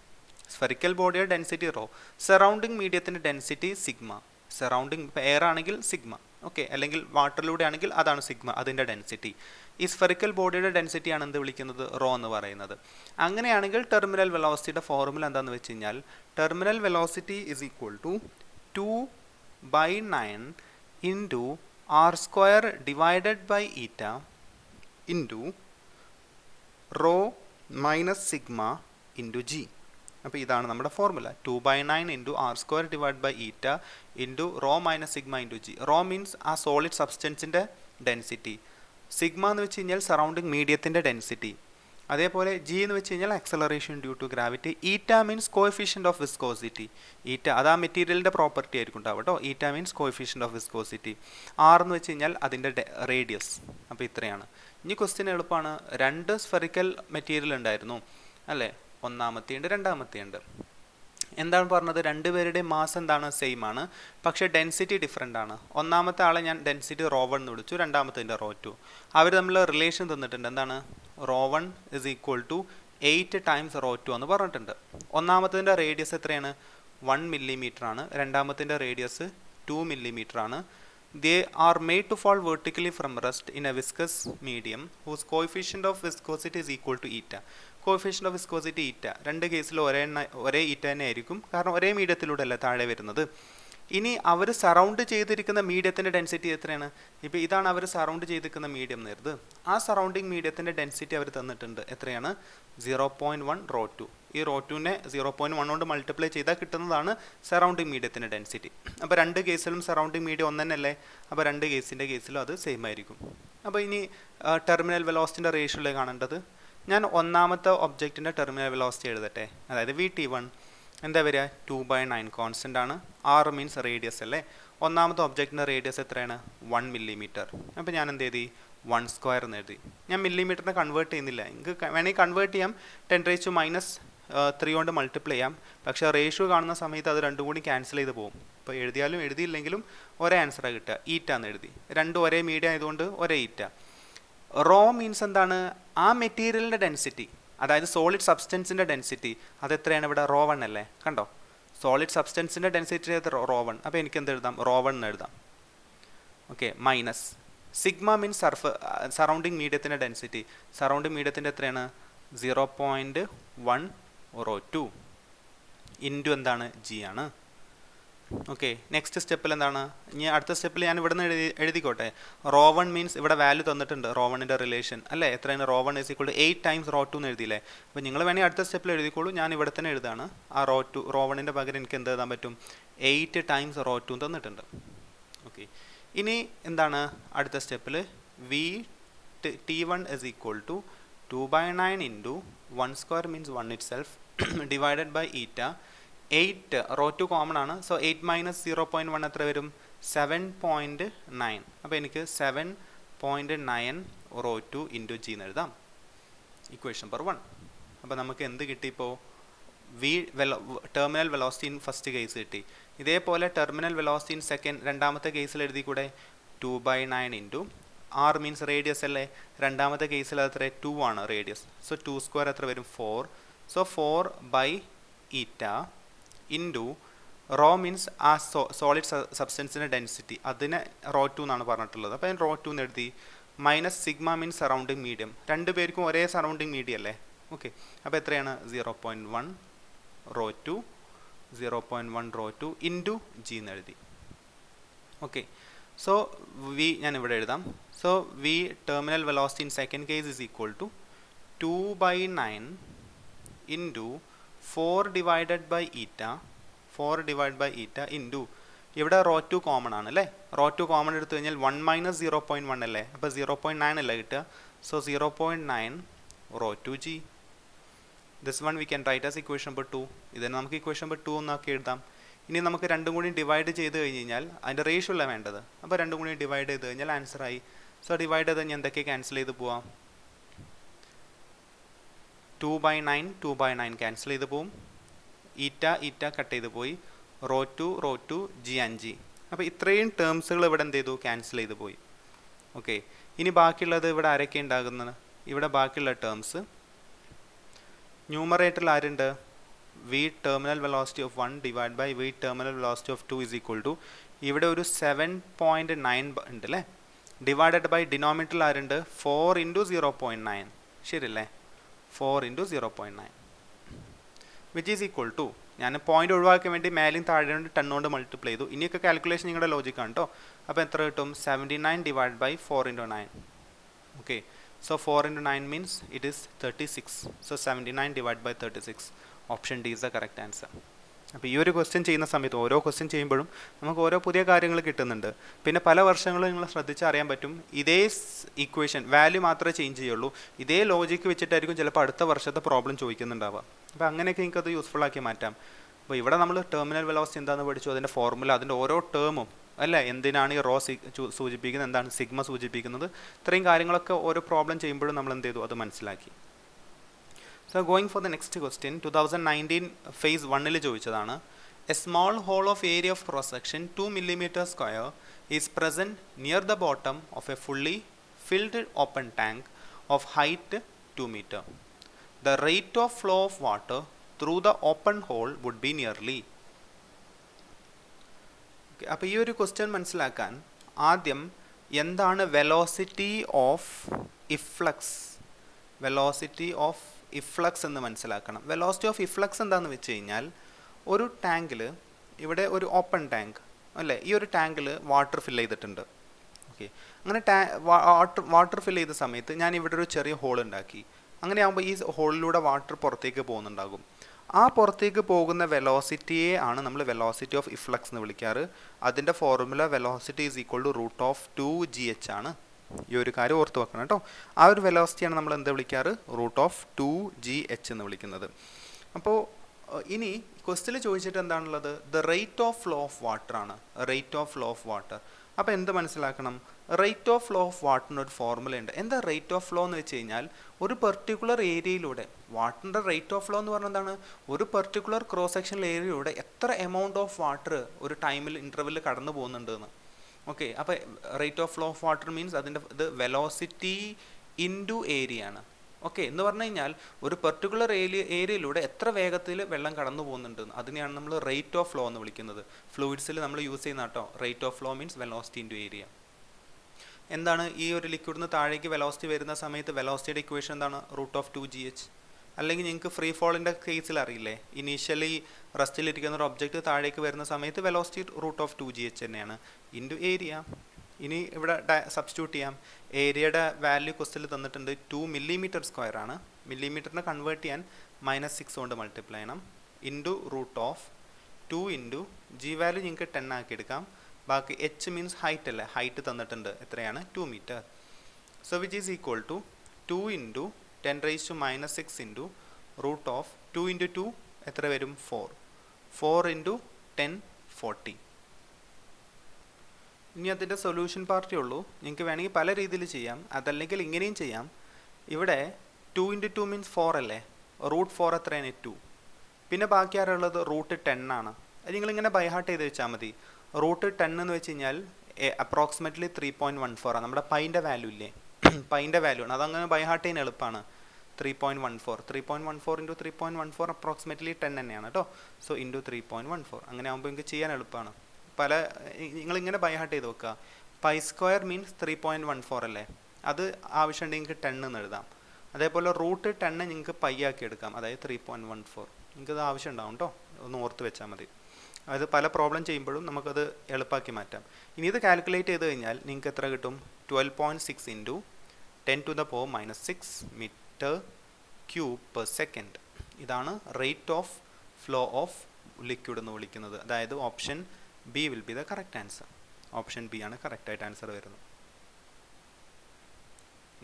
സ്ഫെറിക്കൽ ബോഡിയുടെ ഡെൻസിറ്റി റോ, സറൗണ്ടിങ് മീഡിയത്തിൻ്റെ ഡെൻസിറ്റി സിഗ്മ. സറൗണ്ടിങ് എയർ ആണെങ്കിൽ സിഗ്മ, ഓക്കെ, അല്ലെങ്കിൽ വാട്ടറിലൂടെ ആണെങ്കിൽ അതാണ് സിഗ്മ, അതിൻ്റെ ഡെൻസിറ്റി. ഈ സ്ഫെറിക്കൽ ബോഡിയുടെ ഡെൻസിറ്റിയാണ് എന്ത് വിളിക്കുന്നത്? റോ എന്ന് പറയുന്നത്. അങ്ങനെയാണെങ്കിൽ ടെർമിനൽ വെലോസിറ്റിയുടെ ഫോർമുല എന്താണെന്ന് വെച്ച് കഴിഞ്ഞാൽ terminal velocity is equal to 2/9 into r² divided by eta into rho minus sigma into g. അപ്പോൾ ഇതാണ് നമ്മുടെ formula. 2/9 into r² divided by eta into rho minus sigma into g. Rho means ആ solid സബ്സ്റ്റൻസിൻ്റെ density. Sigma എന്ന് വെച്ച് കഴിഞ്ഞാൽ surrounding മീഡിയത്തിൻ്റെ density. അതേപോലെ ജി എന്ന് വെച്ച് കഴിഞ്ഞാൽ acceleration due to gravity. Eta means coefficient of viscosity. Eta അത് ആ മെറ്റീരിയലിൻ്റെ പ്രോപ്പർട്ടി ആയിരിക്കും ഉണ്ടാവും കേട്ടോ. Eta means coefficient of viscosity. R എന്ന് വെച്ച് കഴിഞ്ഞാൽ അതിൻ്റെ റേഡിയസ്. അപ്പോൾ ഇത്രയാണ്. ഇനി ക്വസ്റ്റ്യൻ എളുപ്പമാണ്. രണ്ട് സ്ഫെറിക്കൽ മെറ്റീരിയൽ ഉണ്ടായിരുന്നു അല്ലേ, ഒന്നാമത്തെയുണ്ട് രണ്ടാമത്തെയുണ്ട്. എന്താണ് പറഞ്ഞത്, രണ്ടുപേരുടെ മാസ് എന്താണ്, സെയിം ആണ്, പക്ഷേ ഡെൻസിറ്റി ഡിഫറെൻ്റ് ആണ്. ഒന്നാമത്തെ ആളെ ഞാൻ ഡെൻസിറ്റി റോ 1 എന്ന് വിളിച്ചു, രണ്ടാമത്തെ റോ 2. അവർ തമ്മിൽ റിലേഷൻ തന്നിട്ടുണ്ട്. എന്താണ്, rho 1 is equal to 8 times rho 2 എന്ന് പറഞ്ഞിട്ടുണ്ട്. ഒന്നാമത്തെ റേഡിയസ് എത്രയാണ്, 1 മില്ലിമീറ്റർ ആണ്. രണ്ടാമത്തെ റേഡിയസ് 2 മില്ലിമീറ്റർ ആണ്. They are made to fall vertically from rest in a viscous medium whose coefficient of viscosity is equal to eta. Coefficient of viscosity ഈറ്റ. രണ്ട് കേസിലും ഒരേ ഈറ്റ തന്നെ ആയിരിക്കും, കാരണം ഒരേ മീഡിയത്തിലൂടെ അല്ല താഴെ വരുന്നത്. ഇനി അവർ സറൗണ്ട് ചെയ്തിരിക്കുന്ന മീഡിയത്തിൻ്റെ ഡെൻസിറ്റി എത്രയാണ്, ഇപ്പോൾ ഇതാണ് അവർ സറൗണ്ട് ചെയ്തിരിക്കുന്ന മീഡിയം നേരുത്. ആ സറൗണ്ടിങ് മീഡിയത്തിൻ്റെ ഡെൻസിറ്റി അവർ തന്നിട്ടുണ്ട്. എത്രയാണ്, 0.1 റോ 2. ഈ റോ 2നെ 0.1 കൊണ്ട് മൾട്ടിപ്ലൈ ചെയ്താൽ കിട്ടുന്നതാണ് സറൗണ്ടിങ് മീഡിയത്തിൻ്റെ ഡെൻസിറ്റി. അപ്പോൾ രണ്ട് കേസിലും സറൗണ്ടിങ് മീഡിയം ഒന്ന് തന്നെയല്ലേ, അപ്പോൾ രണ്ട് കേസിലും അത് സെയിം ആയിരിക്കും. അപ്പോൾ ഇനി ടെർമിനൽ വെലോസിറ്റിൻ്റെ റേഷ്യോയിലേക്ക് കാണേണ്ടത്. ഞാൻ ഒന്നാമത്തെ ഒബ്ജക്റ്റിൻ്റെ ടെർമിനൽ വെലോസിറ്റി എഴുതട്ടെ. അതായത് VT1 എന്താ വരിക, 2/9 കോൺസ്റ്റൻ്റ് ആണ്. ആർ മീൻസ് റേഡിയസ് അല്ലേ. ഒന്നാമത്തെ ഒബ്ജക്റ്റിൻ്റെ റേഡിയസ് എത്രയാണ്, 1 മില്ലിമീറ്റർ. അപ്പോൾ ഞാൻ എന്ത് എഴുതി, 1² എന്ന് എഴുതി. ഞാൻ മില്ലിമീറ്ററിനെ കൺവേർട്ട് ചെയ്യുന്നില്ല. നിങ്ങൾക്ക് വേണമെങ്കിൽ കൺവേർട്ട് ചെയ്യാം, 10⁻³ കൊണ്ട് മൾട്ടിപ്ലൈ ചെയ്യാം. പക്ഷേ റേഷ്യോ കാണുന്ന സമയത്ത് അത് രണ്ടും കൂടി ക്യാൻസൽ ചെയ്ത് പോകും. ഇപ്പോൾ എഴുതിയാലും എഴുതിയില്ലെങ്കിലും ഒരേ ആൻസറാണ് കിട്ടുക. ഈറ്റ എന്ന് എഴുതി. രണ്ടും ഒരേ മീഡിയം ആയതുകൊണ്ട് ഒരേ ഈറ്റ. റോ മീൻസ് എന്താണ്, ആ മെറ്റീരിയലിൻ്റെ ഡെൻസിറ്റി, അതായത് സോളിഡ് സബ്സ്റ്റൻസിൻ്റെ ഡെൻസിറ്റി. അതെത്രയാണ് ഇവിടെ, റോ 1 അല്ലേ. കണ്ടോ, സോളിഡ് സബ്സ്റ്റൻസിൻ്റെ ഡെൻസിറ്റി റോ 1. അപ്പോൾ എനിക്ക് എന്ത് എഴുതാം, റോ 1 എന്ന് എഴുതാം. Okay, minus sigma means surrounding മീഡിയത്തിൻ്റെ ഡെൻസിറ്റി. സറൗണ്ടിങ് മീഡിയത്തിൻ്റെ എത്രയാണ്, 0.1 റോ 2 ഇൻറ്റു എന്താണ്, ജി ആണ്. ഓക്കെ, നെക്സ്റ്റ് സ്റ്റെപ്പിൽ എന്താണ്, ഇനി അടുത്ത സ്റ്റെപ്പിൽ ഞാൻ ഇവിടെ നിന്ന് എഴുതിക്കോട്ടെ. റോ 1 മീൻസ് ഇവിടെ വാല്യൂ തന്നിട്ടുണ്ട്, റോ 1ൻ്റെ റിലേഷൻ അല്ലേ. എത്രയാണ്, rho 1 equal to 8 times rho 2 എന്ന് എഴുതിയില്ലേ. അപ്പോൾ നിങ്ങൾ വേണമെങ്കിൽ അടുത്ത സ്റ്റെപ്പിൽ എഴുതിക്കോളൂ. ഞാൻ ഇവിടെ തന്നെ എഴുതാണ്. ആ റോ 1ൻ്റെ പകരം എനിക്ക് എന്ത് എഴുതാൻ പറ്റും, 8 ടൈംസ് റോ 2 തന്നിട്ടുണ്ട്. ഓക്കെ, ഇനി എന്താണ് അടുത്ത സ്റ്റെപ്പിൽ, T1 is equal to 2/9 into 1² means 1 itself divided by eta. 8 rho 2 common ആണ്. സോ 8 മൈനസ് 0.1 എത്ര വരും, 7.9. അപ്പോൾ എനിക്ക് 7.9 റോ 2 ഇൻറ്റു ജി എന്ന് എഴുതാം. Equation number 1. അപ്പോൾ നമുക്ക് എന്ത് കിട്ടി, ഇപ്പോൾ terminal velocity in first case കിട്ടി. ഇതേപോലെ ടെർമിനൽ വെലോസിറ്റി ഇൻ സെക്കൻഡ് രണ്ടാമത്തെ കേസിൽ എഴുതി കൂടെ, 2/9 ഇൻറ്റു ആർ മീൻസ് റേഡിയസ് അല്ലേ. രണ്ടാമത്തെ കേസിൽ അത്ര 2 ആണ് റേഡിയസ്. സോ 2² എത്ര വരും, 4. So 4/eta into raw means ആ സോളിഡ് സബ്സ്റ്റൻസിൻ്റെ ഡെൻസിറ്റി, അതിനെ റോ 2 എന്നാണ് പറഞ്ഞിട്ടുള്ളത്. അപ്പോൾ ഞാൻ റോ 2 എന്ന് എഴുതി. Minus sigma means surrounding medium. രണ്ട് പേർക്കും ഒരേ സറൗണ്ടിങ് മീഡിയം അല്ലേ. ഓക്കെ, അപ്പോൾ എത്രയാണ്, 0.1 റോ 2, 0.1 റോ 2 ഇൻറ്റു ജി എന്ന് എഴുതി. ഓക്കെ, സോ വി ഞാൻ ഇവിടെ എഴുതാം. സോ V terminal velocity in second case is equal to 2/9 into 4 divided by eta into ഇവിടെ റോ 2 കോമൺ ആണ് അല്ലേ. റോ 2 കോമൺ എടുത്തു കഴിഞ്ഞാൽ 1 മൈനസ് 0.1 അല്ലേ. അപ്പോൾ 0.9 അല്ലേ കിട്ടുക. So 0.9 rho 2 G. This one we can write as equation number 2. ഇതിനെ നമുക്ക് ഇക്വേഷൻ നമ്പർ 2 എന്നാക്കി എഴുതാം. ഇനി നമുക്ക് രണ്ടും കൂടി ഡിവൈഡ് ചെയ്ത് കഴിഞ്ഞ് കഴിഞ്ഞാൽ അതിൻ്റെ റേഷ്യോ അല്ല വേണ്ടത്. അപ്പോൾ രണ്ടും കൂടി ഡിവൈഡ് ചെയ്ത് കഴിഞ്ഞാൽ ആൻസറായി. സോ ഡിവൈഡ് ചെയ്ത് കഴിഞ്ഞാൽ എന്തൊക്കെ ക്യാൻസൽ ചെയ്ത് പോവാം, 2/9 ക്യാൻസൽ ചെയ്ത് പോവും. ഈറ്റ കട്ട് ചെയ്ത് പോയി. Rho 2 G 5. അപ്പോൾ ഇത്രയും ടേംസുകൾ ഇവിടെ എന്ത് ചെയ്തു, ക്യാൻസൽ ചെയ്ത് പോയി. ഓക്കെ, ഇനി ബാക്കിയുള്ളത് ഇവിടെ ആരൊക്കെ ഉണ്ടാകുന്നത്, ഇവിടെ ബാക്കിയുള്ള ടേംസ് ന്യൂമറേറ്ററിൽ ആരുണ്ട്, V terminal velocity of 1 divide by V terminal velocity of 2 is equal to ഇവിടെ ഒരു 7.9 ഉണ്ട് അല്ലേ. ഡിവൈഡഡ് ബൈ ഡിനോമിനേറ്ററിൽ ആരുണ്ട്, 4 ഇൻറ്റു 0.9 ശരിയല്ലേ. 4 into 0.9 which is equal to, ഞാൻ പോയിന്റ് ഒഴിവാക്കാൻ വേണ്ടി മേലും താഴെ 10 കൊണ്ട് മൾട്ടിപ്ലൈ ചെയ്തു. ഇനിയൊക്കെ കാൽക്കുലേഷൻ നിങ്ങളുടെ ലോജിക്കാണ് കേട്ടോ. അപ്പോൾ എത്ര കിട്ടും, 79 divide by 4 into 9. Okay, so 4 into 9 means it is 36. So 79 divided by 36. Option D is the correct answer. അപ്പോൾ ഈ ഒരു ക്വസ്റ്റ്യൻ ചെയ്യുന്ന സമയത്ത് ഓരോ ക്വസ്റ്റ്യൻ ചെയ്യുമ്പോഴും നമുക്ക് ഓരോ പുതിയ കാര്യങ്ങൾ കിട്ടുന്നുണ്ട്. പിന്നെ പല വർഷങ്ങളും നിങ്ങൾ ശ്രദ്ധിച്ചാൽ അറിയാൻ പറ്റും, ഇതേ ഇക്വേഷൻ വാല്യൂ മാത്രമേ ചേഞ്ച് ചെയ്യുള്ളൂ, ഇതേ ലോജിക്ക് വെച്ചിട്ടായിരിക്കും ചിലപ്പോൾ അടുത്ത വർഷത്തെ പ്രോബ്ലം ചോദിക്കുന്നുണ്ടാവുക. അപ്പോൾ അങ്ങനെയൊക്കെ നിങ്ങൾക്ക് അത് യൂസ്ഫുൾ ആക്കി മാറ്റാം. അപ്പോൾ ഇവിടെ നമ്മൾ ടെർമിനൽ വെലോസിറ്റി എന്താണെന്ന് പഠിച്ചു, അതിൻ്റെ ഫോർമുല, അതിൻ്റെ ഓരോ ടേമും അല്ലേ, എന്തിനാണ് ഈ റോ സൂചിപ്പിക്കുന്നത്, എന്താണ് സിഗ്മ സൂചിപ്പിക്കുന്നത്, ഇത്രയും കാര്യങ്ങളൊക്കെ ഓരോ പ്രോബ്ലം ചെയ്യുമ്പോഴും നമ്മൾ എന്ത് ചെയ്തു അത് മനസ്സിലാക്കി. So going for the next question, 2019 phase 1 ചോദിച്ചതാണ്. A small hole of area of cross section 2 mm square is present near the bottom of a fully filled open tank of height 2 meter. The rate of flow of water through the open hole would be nearly. അപ്പോൾ ഈ ഒരു question മനസ്സിലാക്കാൻ ആദ്യം എന്താണ് velocity of ഇഫ്ലക്സ്, velocity of ഇഫ്ലക്സ് എന്ന് മനസ്സിലാക്കണം. Velocity of ഇഫ്ലക്സ് എന്താണെന്ന് വെച്ച് കഴിഞ്ഞാൽ, ഒരു ടാങ്കിൽ, ഇവിടെ ഒരു ഓപ്പൺ ടാങ്ക് അല്ലേ, ഈ ഒരു ടാങ്കിൽ വാട്ടർ ഫിൽ ചെയ്തിട്ടുണ്ട്. ഓക്കെ, അങ്ങനെ വാട്ടർ ഫിൽ ചെയ്ത സമയത്ത് ഞാൻ ഇവിടെ ഒരു ചെറിയ ഹോൾ ഉണ്ടാക്കി. അങ്ങനെ ആകുമ്പോൾ ഈ ഹോളിലൂടെ വാട്ടർ പുറത്തേക്ക് പോകുന്നുണ്ടാകും. ആ പുറത്തേക്ക് പോകുന്ന വെലോസിറ്റിയെ ആണ് നമ്മൾ വെലോസിറ്റി ഓഫ് ഇഫ്ലക്സ് എന്ന് വിളിക്കാറ്. അതിൻ്റെ formula velocity is equal to √2gh ആണ്. ഈ ഒരു കാര്യം ഓർത്ത് വെക്കണം കേട്ടോ. ആ ഒരു വെലോസിറ്റിയാണ് നമ്മൾ എന്താ വിളിക്കാറ്, √2gh എന്ന് വിളിക്കുന്നത്. അപ്പോൾ ഇനി ക്വസ്റ്റ്യനിൽ ചോദിച്ചിട്ട് എന്താണുള്ളത്, the rate of flow of water ആണ്, rate of flow of water. അപ്പോൾ എന്ത് മനസ്സിലാക്കണം, റേറ്റ് ഓഫ് ഫ്ലോ ഓഫ് വാട്ടറിന് ഒരു ഫോർമുല ഉണ്ട്. എന്താ റേറ്റ് ഓഫ് ഫ്ലോ എന്ന് വെച്ച് കഴിഞ്ഞാൽ, ഒരു പെർട്ടിക്കുലർ ഏരിയയിലൂടെ വാട്ടറിൻ്റെ റേറ്റ് ഓഫ് ഫ്ലോ എന്ന് പറഞ്ഞാൽ എന്താണ്, ഒരു പെർട്ടിക്കുലർ ക്രോസ് സെക്ഷണൽ ഏരിയയിലൂടെ എത്ര എമൗണ്ട് ഓഫ് വാട്ടർ ഒരു ടൈമിൽ ഇൻ്റർവെല്ലിൽ കടന്നു പോകുന്നുണ്ട് എന്ന്. ഓക്കെ, അപ്പോൾ rate of flow of water means അതിൻ്റെ ഇത് വെലോസിറ്റി ഇൻറ്റു ഏരിയ ആണ്. ഓക്കെ, എന്ന് പറഞ്ഞു കഴിഞ്ഞാൽ ഒരു പെർട്ടിക്കുലർ ഏരിയയിലൂടെ എത്ര വേഗത്തിൽ വെള്ളം കടന്നു പോകുന്നുണ്ട്, അതിനെയാണ് നമ്മൾ റേറ്റ് ഓഫ് ഫ്ലോ എന്ന് വിളിക്കുന്നത്. ഫ്ലൂയിഡ്സിൽ നമ്മൾ യൂസ് ചെയ്യുന്ന കേട്ടോ, rate of flow means velocity into area. എന്താണ്, ഈ ഒരു ലിക്വിഡിന് താഴേക്ക് വെലോസിറ്റി വരുന്ന സമയത്ത് വെലോസിറ്റിയുടെ ഇക്വേഷൻ എന്താണ്, √2gh. അല്ലെങ്കിൽ നിങ്ങൾക്ക് ഫ്രീ ഫോളിൻ്റെ കേസിൽ അറിയില്ലേ, ഇനീഷ്യലി റെസ്റ്റിലിരിക്കുന്ന ഒരു ഒബ്ജക്റ്റ് താഴേക്ക് വരുന്ന സമയത്ത് വെലോസിറ്റി √2gh തന്നെയാണ്, ഇൻറ്റു ഏരിയ. ഇനി ഇവിടെ സബ്സ്റ്റിറ്റ്യൂട്ട് ചെയ്യാം. ഏരിയയുടെ വാല്യൂ ക്വസ്റ്റിൽ തന്നിട്ടുണ്ട് 2 mm² ആണ്. മില്ലിമീറ്ററിനെ കൺവേർട്ട് ചെയ്യാൻ -6 കൊണ്ട് മൾട്ടിപ്ലൈ ചെയ്യണം, ഇൻറ്റു √2 ഇൻറ്റു ജി വാല്യൂ നിങ്ങൾക്ക് 10 ആക്കി എടുക്കാം. ബാക്കി h മീൻസ് ഹൈറ്റ് അല്ലേ, ഹൈറ്റ് തന്നിട്ടുണ്ട് എത്രയാണ്, 2 metre. So which is equal to 2 into 10⁻⁻6 into √2 into 2 എത്ര വരും, 4 ഇൻറ്റു 10 40. ഇനി അതിൻ്റെ സൊല്യൂഷൻ പാർട്ടേ ഉള്ളൂ. നിങ്ങൾക്ക് വേണമെങ്കിൽ പല രീതിയിൽ ചെയ്യാം, അതല്ലെങ്കിൽ ഇങ്ങനെയും ചെയ്യാം. ഇവിടെ 2 ഇൻറ്റു 2 മീൻസ് 4 അല്ലേ, √4 എത്രയാണ്, 2. പിന്നെ ബാക്കി ആരുള്ളത്, √10 ആണ്. അത് നിങ്ങളിങ്ങനെ ബൈഹാർട്ട് ചെയ്ത് വെച്ചാൽ മതി. √10 എന്ന് വെച്ച് കഴിഞ്ഞാൽ അപ്രോക്സിമേറ്റ്ലി 3.14 ആണ്. നമ്മുടെ പൈൻ്റെ വാല്യൂ ഇല്ലേ, പൈൻ്റെ വാല്യൂ ആണ്, അതങ്ങനെ ബൈഹാർട്ട് ചെയ്യാൻ എളുപ്പമാണ്. 3.14 ഇൻറ്റു 3.14 അപ്രോക്സിമേറ്റ്ലി 10 തന്നെയാണ് കേട്ടോ. സോ ഇൻറ്റു 3.14 അങ്ങനെ ആകുമ്പോൾ നിങ്ങൾക്ക് ചെയ്യാൻ എളുപ്പമാണ്. നിങ്ങളിങ്ങനെ ബൈഹാർട്ട് ചെയ്ത് വെക്കുക. π² മീൻസ് 3.14 അല്ലേ, അത് ആവശ്യമുണ്ടെങ്കിൽ നിങ്ങൾക്ക് 10 എന്ന് എഴുതാം. അതേപോലെ √10 നിങ്ങൾക്ക് പൈ ആക്കി എടുക്കാം, അതായത് 3.14. നിങ്ങൾക്കത് ആവശ്യം ഉണ്ടാവും കേട്ടോ, ഒന്ന് ഓർത്ത് വെച്ചാൽ മതി. അത് പല പ്രോബ്ലം ചെയ്യുമ്പോഴും നമുക്കത് എളുപ്പമാക്കി മാറ്റാം. ഇനി ഇത് കാൽക്കുലേറ്റ് ചെയ്ത് കഴിഞ്ഞാൽ നിങ്ങൾക്ക് എത്ര കിട്ടും, 12.6 ഇൻറ്റു 10⁻⁻6 m³/s. ഇതാണ് rate of flow of liquid എന്ന് വിളിക്കുന്നത്. അതായത് option B will B the correct answer. Option B ആണ് കറക്റ്റായിട്ട് ആൻസർ വരുന്നത്.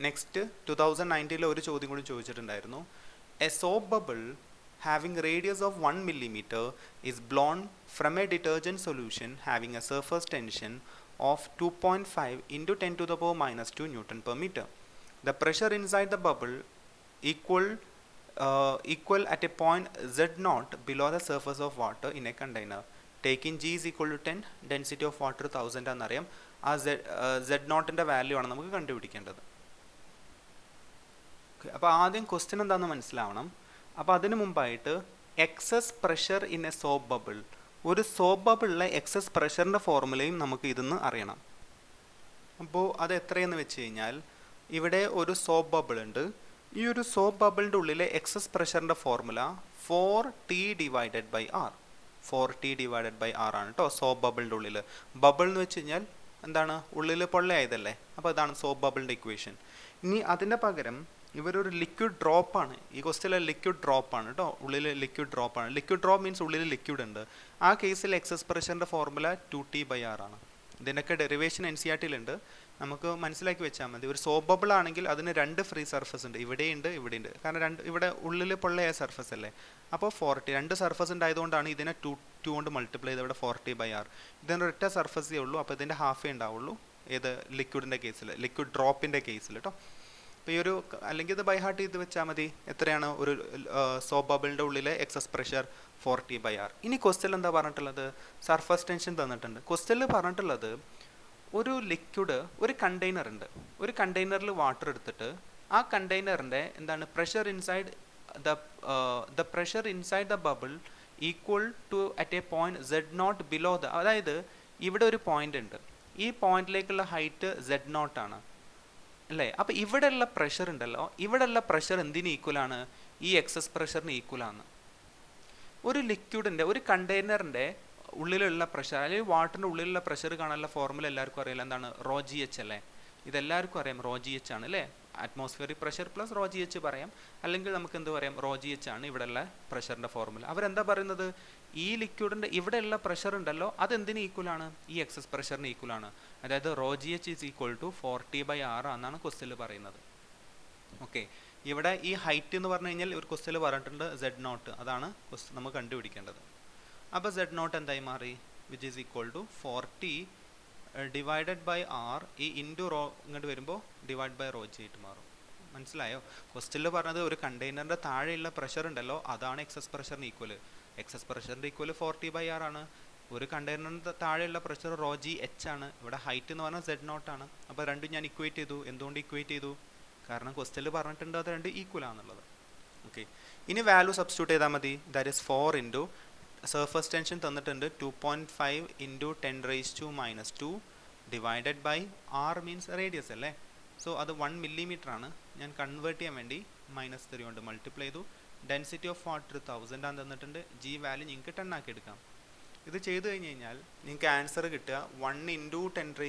നെക്സ്റ്റ് 2019 ഒരു ചോദ്യം കൂടി ചോദിച്ചിട്ടുണ്ടായിരുന്നു. A soap bubble having radius of 1 mm is blown from a detergent solution having a surface tension of 2.5 into 10⁻⁻2 Newton/meter. The pressure inside the bubble equal at a point Z0 below the surface of water in a container. Taking G is equal to 10, density of water 1000 എന്നറിയാം. ആ Z0ൻ്റെ value ആണ് നമുക്ക് കണ്ടുപിടിക്കേണ്ടത്. അപ്പോൾ ആദ്യം question എന്താണെന്ന് മനസ്സിലാവണം. അപ്പോൾ അതിനു മുമ്പായിട്ട് excess pressure in a soap bubble, ഒരു സോപ്പ് ബബിളിലെ എക്സസ് പ്രഷറിൻ്റെ ഫോർമുലയും നമുക്ക് ഇതിന്ന് അറിയണം. അപ്പോൾ അത് എത്രയെന്ന് വെച്ച് കഴിഞ്ഞാൽ, ഇവിടെ ഒരു സോപ്പ് ബബിൾ ഉണ്ട്. ഈ ഒരു സോപ്പ് ബബിളിൻ്റെ ഉള്ളിലെ എക്സസ് പ്രഷറിൻ്റെ ഫോർമുല 4T/R. 4T/R ആണ് കേട്ടോ സോപ്പ് ബബിളിൻ്റെ ഉള്ളിൽ. ബബിൾ എന്ന് വെച്ച് കഴിഞ്ഞാൽ എന്താണ്, ഉള്ളിൽ പൊള്ളയായതല്ലേ, അപ്പോൾ അതാണ് സോപ്പ് ബബിളിൻ്റെ ഇക്വേഷൻ. ഇനി അതിൻ്റെ പകരം ഇവരൊരു ലിക്വിഡ് ഡ്രോപ്പാണ്. ഈ ക്വസ്റ്റ്യനിലെ ലിക്വിഡ് ഡ്രോപ്പാണ് കേട്ടോ, ഉള്ളിൽ ലിക്വിഡ് ഡ്രോപ്പാണ്. ലിക്വിഡ് ഡ്രോപ്പ് മീൻസ് ഉള്ളിൽ ലിക്വിഡ് ഉണ്ട്. ആ കേസിൽ എക്സസ് പ്രഷറിൻ്റെ ഫോർമുല 2T/R ആണ്. ഇതിൻ്റെയൊക്കെ ഡെറിവേഷൻ NCERT-ലുണ്ട്, നമുക്ക് മനസ്സിലാക്കി വെച്ചാൽ മതി. ഒരു സോപ്പ് ബബിൾ ആണെങ്കിൽ അതിന് 2 ഫ്രീ സർഫസ് ഉണ്ട്, ഇവിടെയുണ്ട് ഇവിടെയുണ്ട്. കാരണം ഇവിടെ ഉള്ളിൽ പൊള്ളയായ സർഫസ് അല്ലേ. അപ്പോൾ 40 2 സർഫസ് ഉണ്ടായതുകൊണ്ടാണ് ഇതിനെ 2 കൊണ്ട് മൾട്ടിപ്ലൈ ചെയ്ത് ഇവിടെ 40/R. ഇതിന് ഒറ്റ സർഫസേ ഉള്ളൂ, അപ്പോൾ ഇതിൻ്റെ ഹാഫേ ഉണ്ടാവുള്ളൂ ഏത് ലിക്വിഡിൻ്റെ കേസിൽ, ലിക്വിഡ് ഡ്രോപ്പിൻ്റെ കേസിൽ കേട്ടോ. അപ്പോൾ ഈ ഒരു അല്ലെങ്കിൽ ഇത് ബൈ ഹാർട്ട് ചെയ്ത് വെച്ചാൽ മതി. എത്രയാണ് ഒരു സോപ്പ് ബബിളിൻ്റെ ഉള്ളിലെ എക്സസ് പ്രഷർ 40/R. ഇനി ക്വസ്റ്റ്യൻ എന്താ പറഞ്ഞിട്ടുള്ളത്, സർഫസ് ടെൻഷൻ തന്നിട്ടുണ്ട്. ക്വസ്റ്റ്യനിൽ പറഞ്ഞിട്ടുള്ളത് ഒരു ലിക്വിഡ്, ഒരു കണ്ടെയ്നർ ഉണ്ട്, ഒരു കണ്ടെയ്നറിൽ വാട്ടർ എടുത്തിട്ട് ആ കണ്ടെയ്നറിൻ്റെ എന്താണ് pressure inside the pressure inside the bubble equal to at a point Z0 below the, അതായത് ഇവിടെ ഒരു പോയിന്റ് ഉണ്ട്, ഈ പോയിന്റിലേക്കുള്ള ഹൈറ്റ് Z0 ആണ് അല്ലേ. അപ്പോൾ ഇവിടെയുള്ള പ്രഷർ ഉണ്ടല്ലോ, ഇവിടെയുള്ള പ്രഷർ എന്തിന് ഈക്വലാണ്, ഈ എക്സസ് പ്രഷറിന് ഈക്വലാണ്. ഒരു ലിക്വിഡിൻ്റെ, ഒരു കണ്ടെയ്നറിൻ്റെ ഉള്ളിലുള്ള പ്രഷർ അല്ലെങ്കിൽ വാട്ടറിൻ്റെ ഉള്ളിലുള്ള പ്രഷർ കാണാനുള്ള ഫോർമുല എല്ലാവർക്കും അറിയില്ല, എന്താണ്, ρGH അല്ലേ. ഇതെല്ലാവർക്കും അറിയാം, ρGH ആണ് അല്ലേ. അറ്റ്മോസ്ഫിയറിക് പ്രഷർ പ്ലസ് ρGH പറയാം, അല്ലെങ്കിൽ നമുക്ക് എന്ത് പറയാം, ρGH ആണ് ഇവിടെയുള്ള പ്രഷറിൻ്റെ ഫോർമുല. അവരെന്താ പറയുന്നത്, ഈ ലിക്വിഡിൻ്റെ ഇവിടെയുള്ള പ്രഷർ ഉണ്ടല്ലോ അതെന്തിന് ഈക്വലാണ്, ഈ എക്സസ് പ്രഷറിന് ഈക്വലാണ്. അതായത് ρGH is equal to 40/R എന്നാണ് ക്വസ്റ്റ്യനിൽ പറയുന്നത്. ഓക്കെ, ഇവിടെ ഈ ഹൈറ്റ് എന്ന് പറഞ്ഞു കഴിഞ്ഞാൽ ഒരു ക്വസ്റ്റ്യനിൽ പറഞ്ഞിട്ടുണ്ട് Z0, അതാണ് നമുക്ക് കണ്ടുപിടിക്കേണ്ടത്. അപ്പോൾ Z0 എന്തായി മാറി, which is equal to 40 divided by R, ഈ ഇൻറ്റു റോ ഇങ്ങോട്ട് വരുമ്പോൾ ഡിവൈഡ് ബൈ ρG ആയിട്ട് മാറും. മനസ്സിലായോ? ക്വസ്റ്റ്യനിൽ പറഞ്ഞത് ഒരു കണ്ടെയ്നറിൻ്റെ താഴെയുള്ള പ്രഷർ ഉണ്ടല്ലോ അതാണ് എക്സസ് പ്രഷറിന് ഈക്വൽ. എക്സസ് പ്രഷറിൻ്റെ ഈക്വൽ 40/R ആണ്. ഒരു കണ്ടെയ്നറിൻ്റെ താഴെയുള്ള പ്രഷർ ρGH ആണ്. ഇവിടെ ഹൈറ്റ് എന്ന് പറഞ്ഞാൽ Z0 ആണ്. അപ്പോൾ രണ്ടും ഞാൻ ഇക്വേറ്റ് ചെയ്തു. എന്തുകൊണ്ട് ഇക്വേറ്റ് ചെയ്തു, കാരണം ക്വസ്റ്റ്യനിൽ പറഞ്ഞിട്ടുണ്ട് അത് രണ്ട് ഈക്വൽ ആണെന്നുള്ളത്. ഓക്കെ, ഇനി വാല്യൂ സബ്സ്റ്റിറ്റ്യൂട്ട് ചെയ്താൽ മതി. That is 4 into surface tension തന്നിട്ടുണ്ട് 2.5 into 10⁻⁻² divided by R means radius അല്ലേ. സോ അത് 1 മില്ലിമീറ്റർ ആണ്. ഞാൻ കൺവേർട്ട് ചെയ്യാൻ വേണ്ടി -3 കൊണ്ട് മൾട്ടിപ്ലൈ ചെയ്തു. ഡെൻസിറ്റി ഓഫ് വാട്ടർ 1000 ആണ് തന്നിട്ടുണ്ട്. G വാല്യൂ നിങ്ങൾക്ക് 10 ആക്കി എടുക്കാം. ഇത് ചെയ്ത് കഴിഞ്ഞ് കഴിഞ്ഞാൽ നിങ്ങൾക്ക് ആൻസർ കിട്ടുക 1 ഇൻറ്റു 10⁻²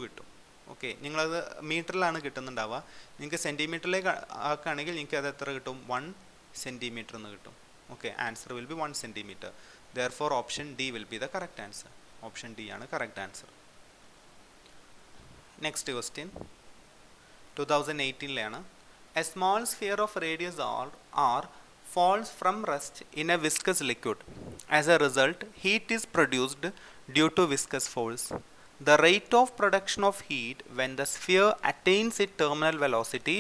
കിട്ടും. ഓക്കെ, നിങ്ങളത് മീറ്ററിലാണ് കിട്ടുന്നുണ്ടാവുക. നിങ്ങൾക്ക് സെൻറ്റിമീറ്ററിലേക്ക് ആക്കുകയാണെങ്കിൽ നിങ്ങൾക്ക് അത് എത്ര കിട്ടും, 1 സെൻറ്റിമീറ്റർ എന്ന് കിട്ടും. Okay, answer will be 1 centimeter. Therefore, option D will be the correct answer. Option D ആണ് correct answer. Next question, 2018 A small sphere of radius R falls from rest in a viscous liquid. As a result, heat is produced due to viscous force. The rate of production of heat when the sphere attains its terminal velocity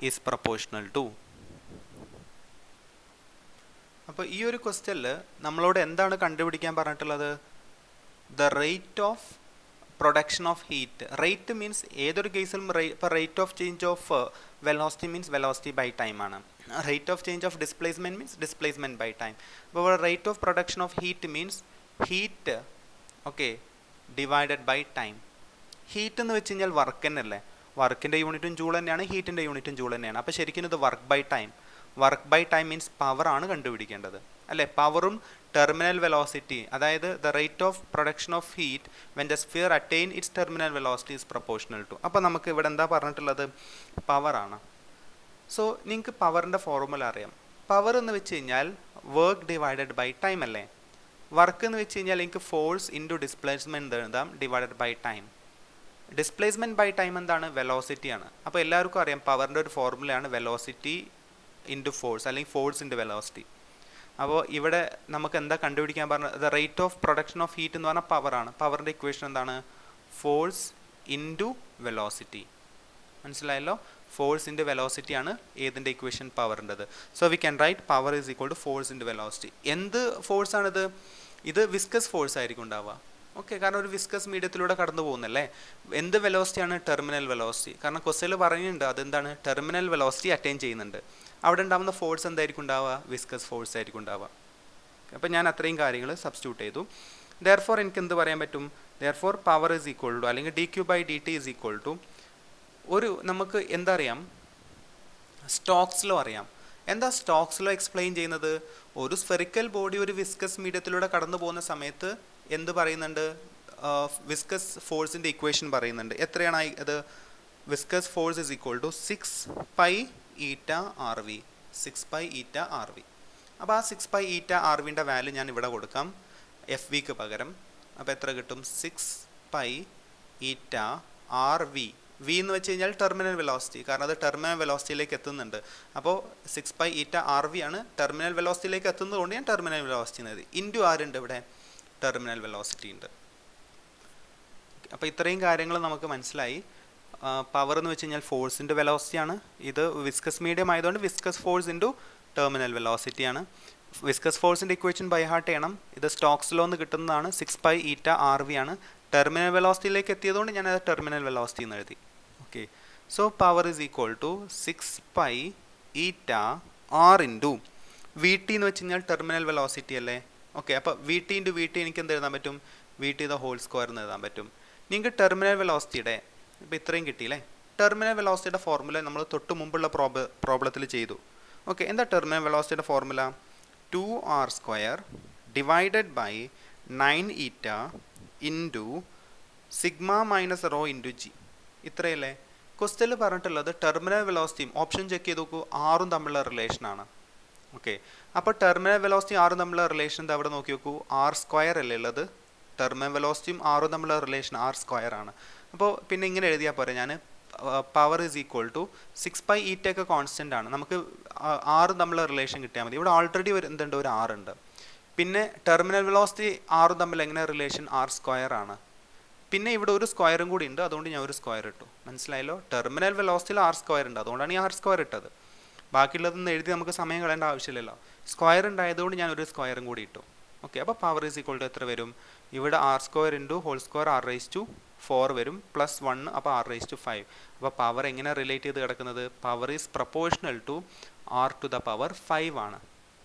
is proportional to. അപ്പോൾ ഈ ഒരു ക്വസ്റ്റ്യനിൽ നമ്മളോട് എന്താണ് കണ്ടുപിടിക്കാൻ പറഞ്ഞിട്ടുള്ളത്, the rate of production of heat. Rate means ഏതൊരു കേസിലും ഇപ്പോൾ rate of change of velocity means velocity by time ആണ്. Rate of change of displacement means displacement by time. അപ്പോൾ rate of production of heat means heat, okay, divided by time. Heat എന്ന് വെച്ച് കഴിഞ്ഞാൽ work തന്നെയല്ലേ, വർക്കിൻ്റെ യൂണിറ്റും joule തന്നെയാണ്, ഹീറ്റിൻ്റെ യൂണിറ്റും ജൂൾ തന്നെയാണ്. അപ്പോൾ ശരിക്കും ഇത് work by time. Work by time means power ആണ് കണ്ടുപിടിക്കേണ്ടത് അല്ലേ. പവറും ടെർമിനൽ വെലോസിറ്റി, അതായത് the rate of production of heat when the sphere attain its terminal velocity is proportional to. അപ്പോൾ നമുക്ക് ഇവിടെ എന്താ പറഞ്ഞിട്ടുള്ളത്, പവറാണ്. സോ നിങ്ങൾക്ക് പവറിൻ്റെ ഫോർമുല അറിയാം. പവർ എന്ന് വെച്ച് കഴിഞ്ഞാൽ വർക്ക് ഡിവൈഡഡ് ബൈ ടൈം അല്ലേ. വർക്ക് എന്ന് വെച്ച് കഴിഞ്ഞാൽ എനിക്ക് ഫോഴ്സ് ഇൻറ്റു ഡിസ്പ്ലേസ്മെൻറ്റ് എഴുതാം divided by time. Displacement by time എന്താണ്, വെലോസിറ്റിയാണ്. അപ്പോൾ എല്ലാവർക്കും അറിയാം പവറിൻ്റെ ഒരു ഫോർമുലയാണ് വെലോസിറ്റി ഇൻറ്റു ഫോഴ്സ് അല്ലെങ്കിൽ ഫോഴ്സ് ഇൻറ്റു വെലോസിറ്റി. അപ്പോൾ ഇവിടെ നമുക്ക് എന്താ കണ്ടുപിടിക്കാൻ പറഞ്ഞത്, the rate of production of heat എന്ന് പറഞ്ഞാൽ പവറാണ്. പവറിൻ്റെ ഇക്വേഷൻ എന്താണ്, ഫോഴ്സ് ഇൻറ്റു വെലോസിറ്റി. മനസ്സിലായല്ലോ, ഫോഴ്സ് ഇൻറ്റു വെലോസിറ്റി ആണ് ഏതിൻ്റെ ഇക്വേഷൻ, പവറിൻ്റെത്. So V can write power is equal to force into velocity. എന്ത് ഫോഴ്സാണിത്, ഇത് വിസ്കസ് ഫോഴ്സ് ആയിരിക്കും ഉണ്ടാവുക. ഓക്കെ, കാരണം ഒരു വിസ്കസ് മീഡിയത്തിലൂടെ കടന്നു പോകുന്നല്ലേ. എന്ത് വെലോസിറ്റിയാണ്, ടെർമിനൽ വെലോസിറ്റി. കാരണം ക്വസ്റ്റ്യനിൽ പറയുന്നുണ്ട് അതെന്താണ്, ടെർമിനൽ വെലോസിറ്റി അറ്റൈൻ ചെയ്യുന്നുണ്ട്. അവിടെ ഉണ്ടാകുന്ന ഫോഴ്സ് എന്തായിരിക്കും ഉണ്ടാവുക, വിസ്കസ് ഫോഴ്സ് ആയിരിക്കും ഉണ്ടാവുക. അപ്പോൾ ഞാൻ അത്രയും കാര്യങ്ങൾ സബ്സ്റ്റിറ്റ്യൂട്ട് ചെയ്തു. ദെയർഫോർ എനിക്ക് എന്ത് പറയാൻ പറ്റും, therefore power is equal to അല്ലെങ്കിൽ dQ/dt ഈസ് ഈക്വൽ ടു ഒരു നമുക്ക് എന്താ അറിയാം, സ്റ്റോക്സ് ലോ അറിയാം. എന്താ സ്റ്റോക്സ് ലോ എക്സ്പ്ലെയിൻ ചെയ്യുന്നത്, ഒരു സ്ഫെറിക്കൽ ബോഡി ഒരു വിസ്കസ് മീഡിയത്തിലൂടെ കടന്നു പോകുന്ന സമയത്ത് എന്ത് പറയുന്നുണ്ട്, വിസ്കസ് ഫോഴ്സിൻ്റെ ഇക്വേഷൻ പറയുന്നുണ്ട്. എത്രയാണ് അത്, viscous force is equal to 6 pi eta R V. 6 pi eta R V. അപ്പോൾ ആ 6 പൈ ഈറ്റ ആർ വിൻ്റെ വാല്യൂ ഞാൻ ഇവിടെ കൊടുക്കാം എഫ് വിക്ക് പകരം. അപ്പോൾ എത്ര കിട്ടും? 6 pi eta R V. V എന്ന് വെച്ച് കഴിഞ്ഞാൽ ടെർമിനൽ വെലോസിറ്റി, കാരണം അത് ടെർമിനൽ വെലോസിറ്റിയിലേക്ക് എത്തുന്നുണ്ട്. അപ്പോൾ 6 പൈ ഈറ്റ ആർ വി ആണ് ടെർമിനൽ വെലോസിറ്റിയിലേക്ക് എത്തുന്നത് കൊണ്ട് ഞാൻ ടെർമിനൽ വെലോസിറ്റി എഴുതി. ഇൻറ്റു ആരുണ്ട് ഇവിടെ? ടെർമിനൽ വെലോസിറ്റി ഉണ്ട്. അപ്പോൾ ഇത്രയും കാര്യങ്ങൾ നമുക്ക് മനസ്സിലായി. പവർ എന്ന് വെച്ച് കഴിഞ്ഞാൽ ഫോഴ്സിൻ്റെ വെലോസിറ്റിയാണ്. ഇത് വിസ്കസ് മീഡിയം ആയതുകൊണ്ട് വിസ്കസ് ഫോഴ്സ് ഇൻറ്റു ടെർമിനൽ വെലോസിറ്റിയാണ്. വിസ്കസ് ഫോഴ്സിൻ്റെ ഇക്വേഷൻ ബൈ ഹാർട്ട് ചെയ്യണം. ഇത് സ്റ്റോക്സ് ലോ എന്ന് കിട്ടുന്നതാണ്. 6 പൈ ഈറ്റ ആർ വി ആണ്. ടെർമിനൽ വെലോസിറ്റിയിലേക്ക് എത്തിയതുകൊണ്ട് ഞാൻ അത് ടെർമിനൽ വെലോസിറ്റി എന്ന് എഴുതി. Okay, so power is equal to 6 pi eta r into v t എന്ന് വെച്ച് കഴിഞ്ഞാൽ ടെർമിനൽ വെലോസിറ്റി അല്ലേ. ഓക്കെ, അപ്പോൾ v t into v t എനിക്ക് എന്ത് എഴുതാൻ പറ്റും? V T the whole square എന്ന് എഴുതാൻ പറ്റും. നിങ്ങൾക്ക് ടെർമിനൽ വെലോസിറ്റിയുടെ ഇപ്പോൾ ഇത്രയും കിട്ടിയില്ലേ. ടെർമിനൽ വെലോസിറ്റിയുടെ ഫോർമുല നമ്മൾ തൊട്ട് മുമ്പുള്ള പ്രോബ്ലത്തിൽ ചെയ്തു. ഓക്കെ, എന്താ ടെർമിനൽ വെലോസിറ്റിയുടെ formula? 2r square divided by 9 eta into sigma minus rho into g. ഇത്രയല്ലേ ക്വസ്റ്റ്യനിൽ പറഞ്ഞിട്ടുള്ളത്. ടെർമിനൽ വെലോസിറ്റിയും ഓപ്ഷൻ ചെക്ക് ചെയ്ത് നോക്കൂ, ആറും തമ്മിലുള്ള റിലേഷനാണ്. ഓക്കെ, അപ്പോൾ ടെർമിനൽ വെലോസിറ്റി ആറും തമ്മിലുള്ള റിലേഷൻ എന്താ അവിടെ നോക്കി നോക്കൂ, ആർ സ്ക്വയർ അല്ലേ ഉള്ളത്. ടെർമിനൽ വെലോസിറ്റിയും ആറും തമ്മിലുള്ള റിലേഷൻ ആർ സ്ക്വയർ ആണ്. അപ്പോൾ പിന്നെ ഇങ്ങനെ എഴുതിയാൽ പോരെ, ഞാൻ power is equal to 6 pi eta ഒക്കെ കോൺസ്റ്റൻ്റ് ആണ്. നമുക്ക് ആറും തമ്മിലുള്ള റിലേഷൻ കിട്ടിയാൽ മതി. ഇവിടെ ഓൾറെഡി എന്തുണ്ട്? ഒരു ആറുണ്ട്. പിന്നെ ടെർമിനൽ വെലോസിറ്റി ആറും തമ്മിൽ എങ്ങനെ റിലേഷൻ? ആർ സ്ക്വയർ ആണ്. പിന്നെ ഇവിടെ ഒരു സ്ക്വയറും കൂടി ഉണ്ട്, അതുകൊണ്ട് ഞാൻ ഒരു സ്ക്വയർ ഇട്ടു. മനസ്സിലായല്ലോ? ടെർമിനൽ വെലോസിറ്റിയിൽ ആർ സ്ക്വയർ ഉണ്ട്, അതുകൊണ്ടാണ് ഈ ആർ സ്ക്വയർ ഇട്ടത്. ബാക്കിയുള്ളതൊന്നും എഴുതി നമുക്ക് സമയം കളയേണ്ട ആവശ്യമില്ലല്ലോ. സ്ക്വയർ ഉണ്ടായതുകൊണ്ട് ഞാൻ ഒരു സ്ക്വയറും കൂടി ഇട്ടു. ഓക്കെ, അപ്പോൾ പവർ ഈസ് ഈക്വൽ ടു എത്ര വരും? ഇവിടെ R square into whole square R raise to 4 വരും, പ്ലസ് 1, അപ്പോൾ ആർ റൈസ് ടു 5. അപ്പോൾ പവർ എങ്ങനെ റിലേറ്റ് ചെയ്ത് കിടക്കുന്നത്? Power is proportional to r to the power 5 ആണ്.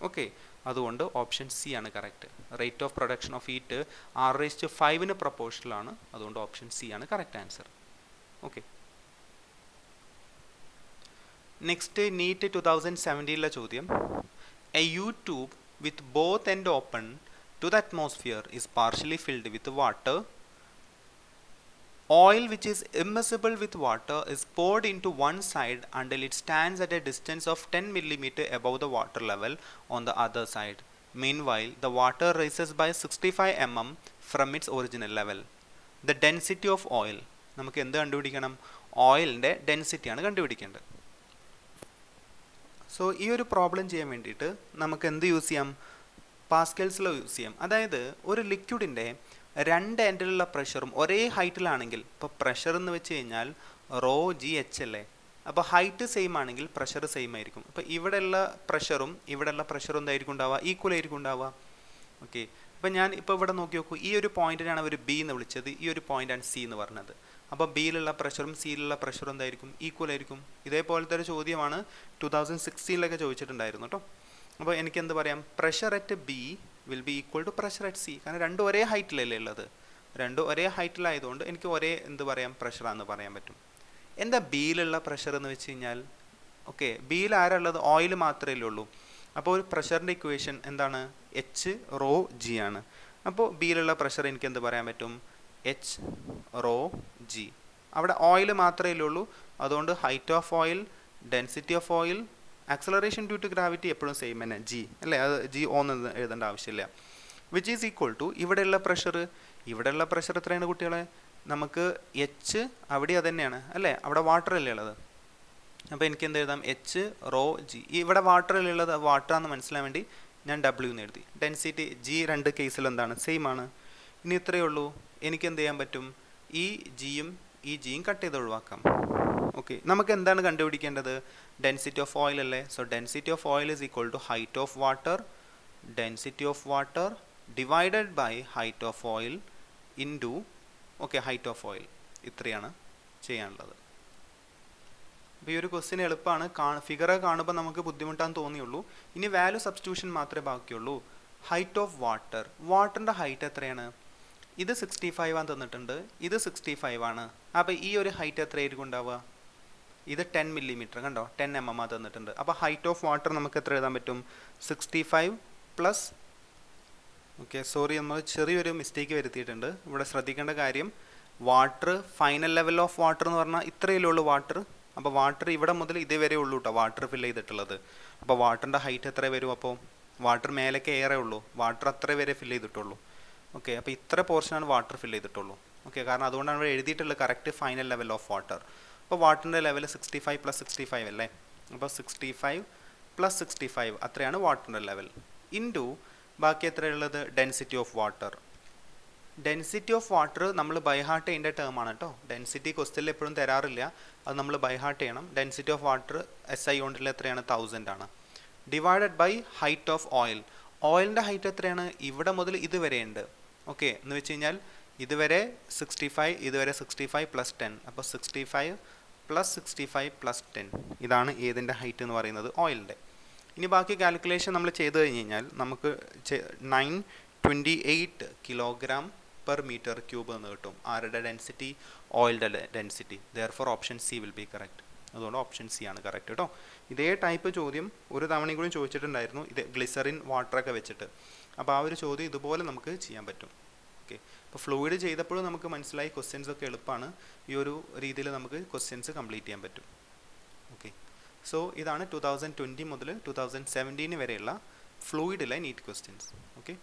ഓക്കെ, അതുകൊണ്ട് ഓപ്ഷൻ സി ആണ് correct. Rate of production of heat r raise to 5ന് പ്രപ്പോർഷണൽ ആണ്, അതുകൊണ്ട് ഓപ്ഷൻ സി ആണ് correct answer. Okay, next NEET 2017 ചോദ്യം. A U tube with both end open to the atmosphere is partially filled with water. Oil which is immiscible with water is poured into one side until it stands at a distance of 10 mm above the water level on the other side. Meanwhile, the water rises by 65 mm from its original level. The density of oil. നമുക്ക് എന്ത് കണ്ടുപിടിക്കണം? ഓയിലിൻ്റെ ഡെൻസിറ്റിയാണ് കണ്ടുപിടിക്കേണ്ടത്. So ഈ ഒരു problem ചെയ്യാൻ വേണ്ടിയിട്ട് നമുക്ക് എന്ത് യൂസ് ചെയ്യാം? പാസ്കൽസ് ലോ യൂസ് ചെയ്യാം. അതായത് ഒരു ലിക്വിഡിൻ്റെ രണ്ട് എൻഡിലുള്ള പ്രഷറും ഒരേ ഹൈറ്റിലാണെങ്കിൽ, ഇപ്പോൾ പ്രഷർ എന്ന് വെച്ച് കഴിഞ്ഞാൽ റോ ജി എച്ച് അല്ലേ, അപ്പോൾ ഹൈറ്റ് സെയിം ആണെങ്കിൽ പ്രഷർ സെയിം ആയിരിക്കും. അപ്പോൾ ഇവിടെയുള്ള പ്രഷറും ഇവിടെയുള്ള പ്രഷറും എന്തായിരിക്കും ഉണ്ടാവുക? ഈക്വൽ ആയിരിക്കും ഉണ്ടാവുക. ഓക്കെ, അപ്പോൾ ഞാൻ ഇപ്പോൾ ഇവിടെ നോക്കി നോക്കൂ, ഈ ഒരു പോയിന്റിനാണ് അവർ ബി എന്ന് വിളിച്ചത്, ഈ ഒരു പോയിന്റാണ് സി എന്ന് പറഞ്ഞത്. അപ്പോൾ ബിയിലുള്ള പ്രഷറും സിയിലുള്ള പ്രഷറും എന്തായിരിക്കും? ഈക്വൽ ആയിരിക്കും. ഇതേപോലത്തെ ഒരു ചോദ്യമാണ് 2016 ചോദിച്ചിട്ടുണ്ടായിരുന്നു കേട്ടോ. അപ്പോൾ എനിക്ക് എന്ത് പറയാം? Pressure at B will be equal to pressure at C. കാരണം രണ്ടും ഒരേ ഹൈറ്റിലല്ലേ ഉള്ളത്. രണ്ടും ഒരേ ഹൈറ്റിലായതുകൊണ്ട് എനിക്ക് ഒരേ എന്ത് പറയാം? പ്രഷറാണെന്ന് പറയാൻ പറ്റും. എന്താ ബിയിലുള്ള പ്രഷർ എന്ന് വെച്ച് കഴിഞ്ഞാൽ? ഓക്കെ, ബിയിൽ ആരുള്ളത്? ഓയിൽ മാത്രമേ ഉള്ളൂ. അപ്പോൾ ഒരു പ്രഷറിൻ്റെ ഇക്വേഷൻ എന്താണ്? എച്ച് റോ ജി ആണ്. അപ്പോൾ ബിയിലുള്ള പ്രഷർ എനിക്ക് എന്ത് പറയാൻ പറ്റും? H rho G. അവിടെ ഓയിൽ മാത്രമേ ഉള്ളൂ, അതുകൊണ്ട് height of oil, density of oil, acceleration due to gravity എപ്പോഴും സെയിം തന്നെ, ജി അല്ലേ. അത് ജി ഓന്ന് എഴുതേണ്ട ആവശ്യമില്ല. വിച്ച് ഈസ് ഈക്വൽ ടു ഇവിടെയുള്ള പ്രഷർ എത്രയാണ് കുട്ടികളെ? നമുക്ക് എച്ച് അവിടെ അത് തന്നെയാണ് അല്ലേ, അവിടെ വാട്ടർ അല്ലേ ഉള്ളത്. അപ്പോൾ എനിക്ക് എന്ത് എഴുതാം? H rho G. ഇവിടെ വാട്ടർ അല്ലേ ഉള്ളത്, വാട്ടറാണെന്ന് മനസ്സിലാൻ വേണ്ടി ഞാൻ ഡബ്ല്യു എന്ന് എഴുതി. ഡെൻസിറ്റി ജി രണ്ട് കേസിലും എന്താണ്? സെയിം ആണ്. ഇനി ഇത്രയേ ഉള്ളൂ. എനിക്ക് എന്ത് ചെയ്യാൻ പറ്റും? ഈ ജിയും കട്ട് ചെയ്ത് ഒഴിവാക്കാം. ഓക്കെ, നമുക്ക് എന്താണ് കണ്ടുപിടിക്കേണ്ടത്? ഡെൻസിറ്റി ഓഫ് ഓയിൽ അല്ലേ. So density of oil is equal to height of water, density of water divided by height of oil into height of oil. ഇത്രയാണ് ചെയ്യാനുള്ളത്. അപ്പോൾ ഈ ഒരു ക്വസ്റ്റ്യൻ എളുപ്പമാണ്. ഫിഗർ കാണുമ്പോൾ നമുക്ക് ബുദ്ധിമുട്ടാന്ന് തോന്നിയുള്ളൂ. ഇനി വാല്യൂ സബ്സ്റ്റിറ്റ്യൂഷൻ മാത്രമേ ബാക്കിയുള്ളൂ. ഹൈറ്റ് ഓഫ് വാട്ടറിൻ്റെ ഹൈറ്റ് എത്രയാണ്? ഇത് 65 ആണ് തന്നിട്ടുണ്ട്, ഇത് 65 ആണ്. അപ്പോൾ ഈ ഒരു ഹൈറ്റ് എത്രയായിരിക്കും ഉണ്ടാവുക? ഇത് 10 മില്ലിമീറ്റർ, കണ്ടോ 10 mm തന്നിട്ടുണ്ട്. അപ്പോൾ ഹൈറ്റ് ഓഫ് വാട്ടർ നമുക്ക് എത്ര എഴുതാൻ പറ്റും? 65 പ്ലസ് സോറി, നമ്മൾ ചെറിയൊരു മിസ്റ്റേക്ക് വരുത്തിയിട്ടുണ്ട്. ഇവിടെ ശ്രദ്ധിക്കേണ്ട കാര്യം water final level of water എന്ന് പറഞ്ഞാൽ ഇത്രയല്ലേ ഉള്ളൂ വാട്ടർ. അപ്പോൾ വാട്ടർ ഇവിടെ മുതൽ ഇതേവരെ ഉള്ളൂ കേട്ടോ വാട്ടർ ഫില്ല് ചെയ്തിട്ടുള്ളത്. അപ്പോൾ വാട്ടറിൻ്റെ ഹൈറ്റ് എത്ര വരും? അപ്പോൾ വാട്ടർ മേലേക്ക് എയറേ ഉള്ളൂ, വാട്ടർ അത്ര വരെ ഫില്ല് ചെയ്തിട്ടുള്ളൂ. ഓക്കെ, അപ്പോൾ ഇത്ര പോർഷനാണ് വാട്ടർ ഫില്ല് ചെയ്തിട്ടുള്ളൂ. ഓക്കെ, കാരണം അതുകൊണ്ടാണ് ഇവിടെ എഴുതിയിട്ടുള്ളത് correct final level of water. അപ്പോൾ വാട്ടറിൻ്റെ ലെവൽ 65 + 65 അല്ലേ. അപ്പോൾ 65 + 65 അത്രയാണ് വാട്ടറിൻ്റെ ലെവൽ. ഇൻറ്റു ബാക്കി എത്രയുള്ളത്? Density of water. Density of water നമ്മൾ ബൈ ഹാർട്ട് ചെയ്യേണ്ട ടേമാണ് കേട്ടോ. ഡെൻസിറ്റി ക്വസ്റ്റ്യനിൽ എപ്പോഴും തരാറില്ല, അത് നമ്മൾ ബൈ ഹാർട്ട് ചെയ്യണം. ഡെൻസിറ്റി ഓഫ് വാട്ടർ SI യൂണിറ്റിൽ എത്രയാണ്? 1000 ആണ്. Divided by height of oil. ഓയിലിൻ്റെ ഹൈറ്റ് എത്രയാണ്? ഇവിടെ മുതൽ ഇതുവരെ ഉണ്ട്. ഓക്കെ, എന്ന് വെച്ച് കഴിഞ്ഞാൽ ഇതുവരെ 65, ഇതുവരെ 65 + 10. അപ്പോൾ 65 + 65 + 10 ഇതാണ് ഏതിൻ്റെ ഹൈറ്റ് എന്ന് പറയുന്നത്? ഓയിലിൻ്റെ. ഇനി ബാക്കി കാൽക്കുലേഷൻ നമ്മൾ ചെയ്ത് കഴിഞ്ഞ് കഴിഞ്ഞാൽ നമുക്ക് 928 kg/m³ എന്ന് കിട്ടും. ആരുടെ ഡെൻസിറ്റി? ഓയിലിൻ്റെ density. Therefore option C will be correct. അതുകൊണ്ട് ഓപ്ഷൻ സി ആണ് കറക്റ്റ് കേട്ടോ. ഇതേ ടൈപ്പ് ചോദ്യം ഒരു തവണയും കൂടി ചോദിച്ചിട്ടുണ്ടായിരുന്നു, ഇത് ഗ്ലിസറിൻ വാട്ടറൊക്കെ വെച്ചിട്ട്. അപ്പോൾ ആ ഒരു ചോദ്യം ഇതുപോലെ നമുക്ക് ചെയ്യാൻ പറ്റും. ഓക്കെ, അപ്പോൾ ഫ്ലൂയിഡ് ചെയ്തപ്പോഴും നമുക്ക് മനസ്സിലായി ക്വസ്റ്റ്യൻസ് ഒക്കെ എളുപ്പമാണ്. ഈ ഒരു രീതിയിൽ നമുക്ക് ക്വസ്റ്റ്യൻസ് കംപ്ലീറ്റ് ചെയ്യാൻ പറ്റും. ഓക്കെ, സോ ഇതാണ് 2020 മുതൽ 2017 വരെയുള്ള ഫ്ലൂയിഡിലെ നീറ്റ് ക്വസ്റ്റ്യൻസ്. ഓക്കെ.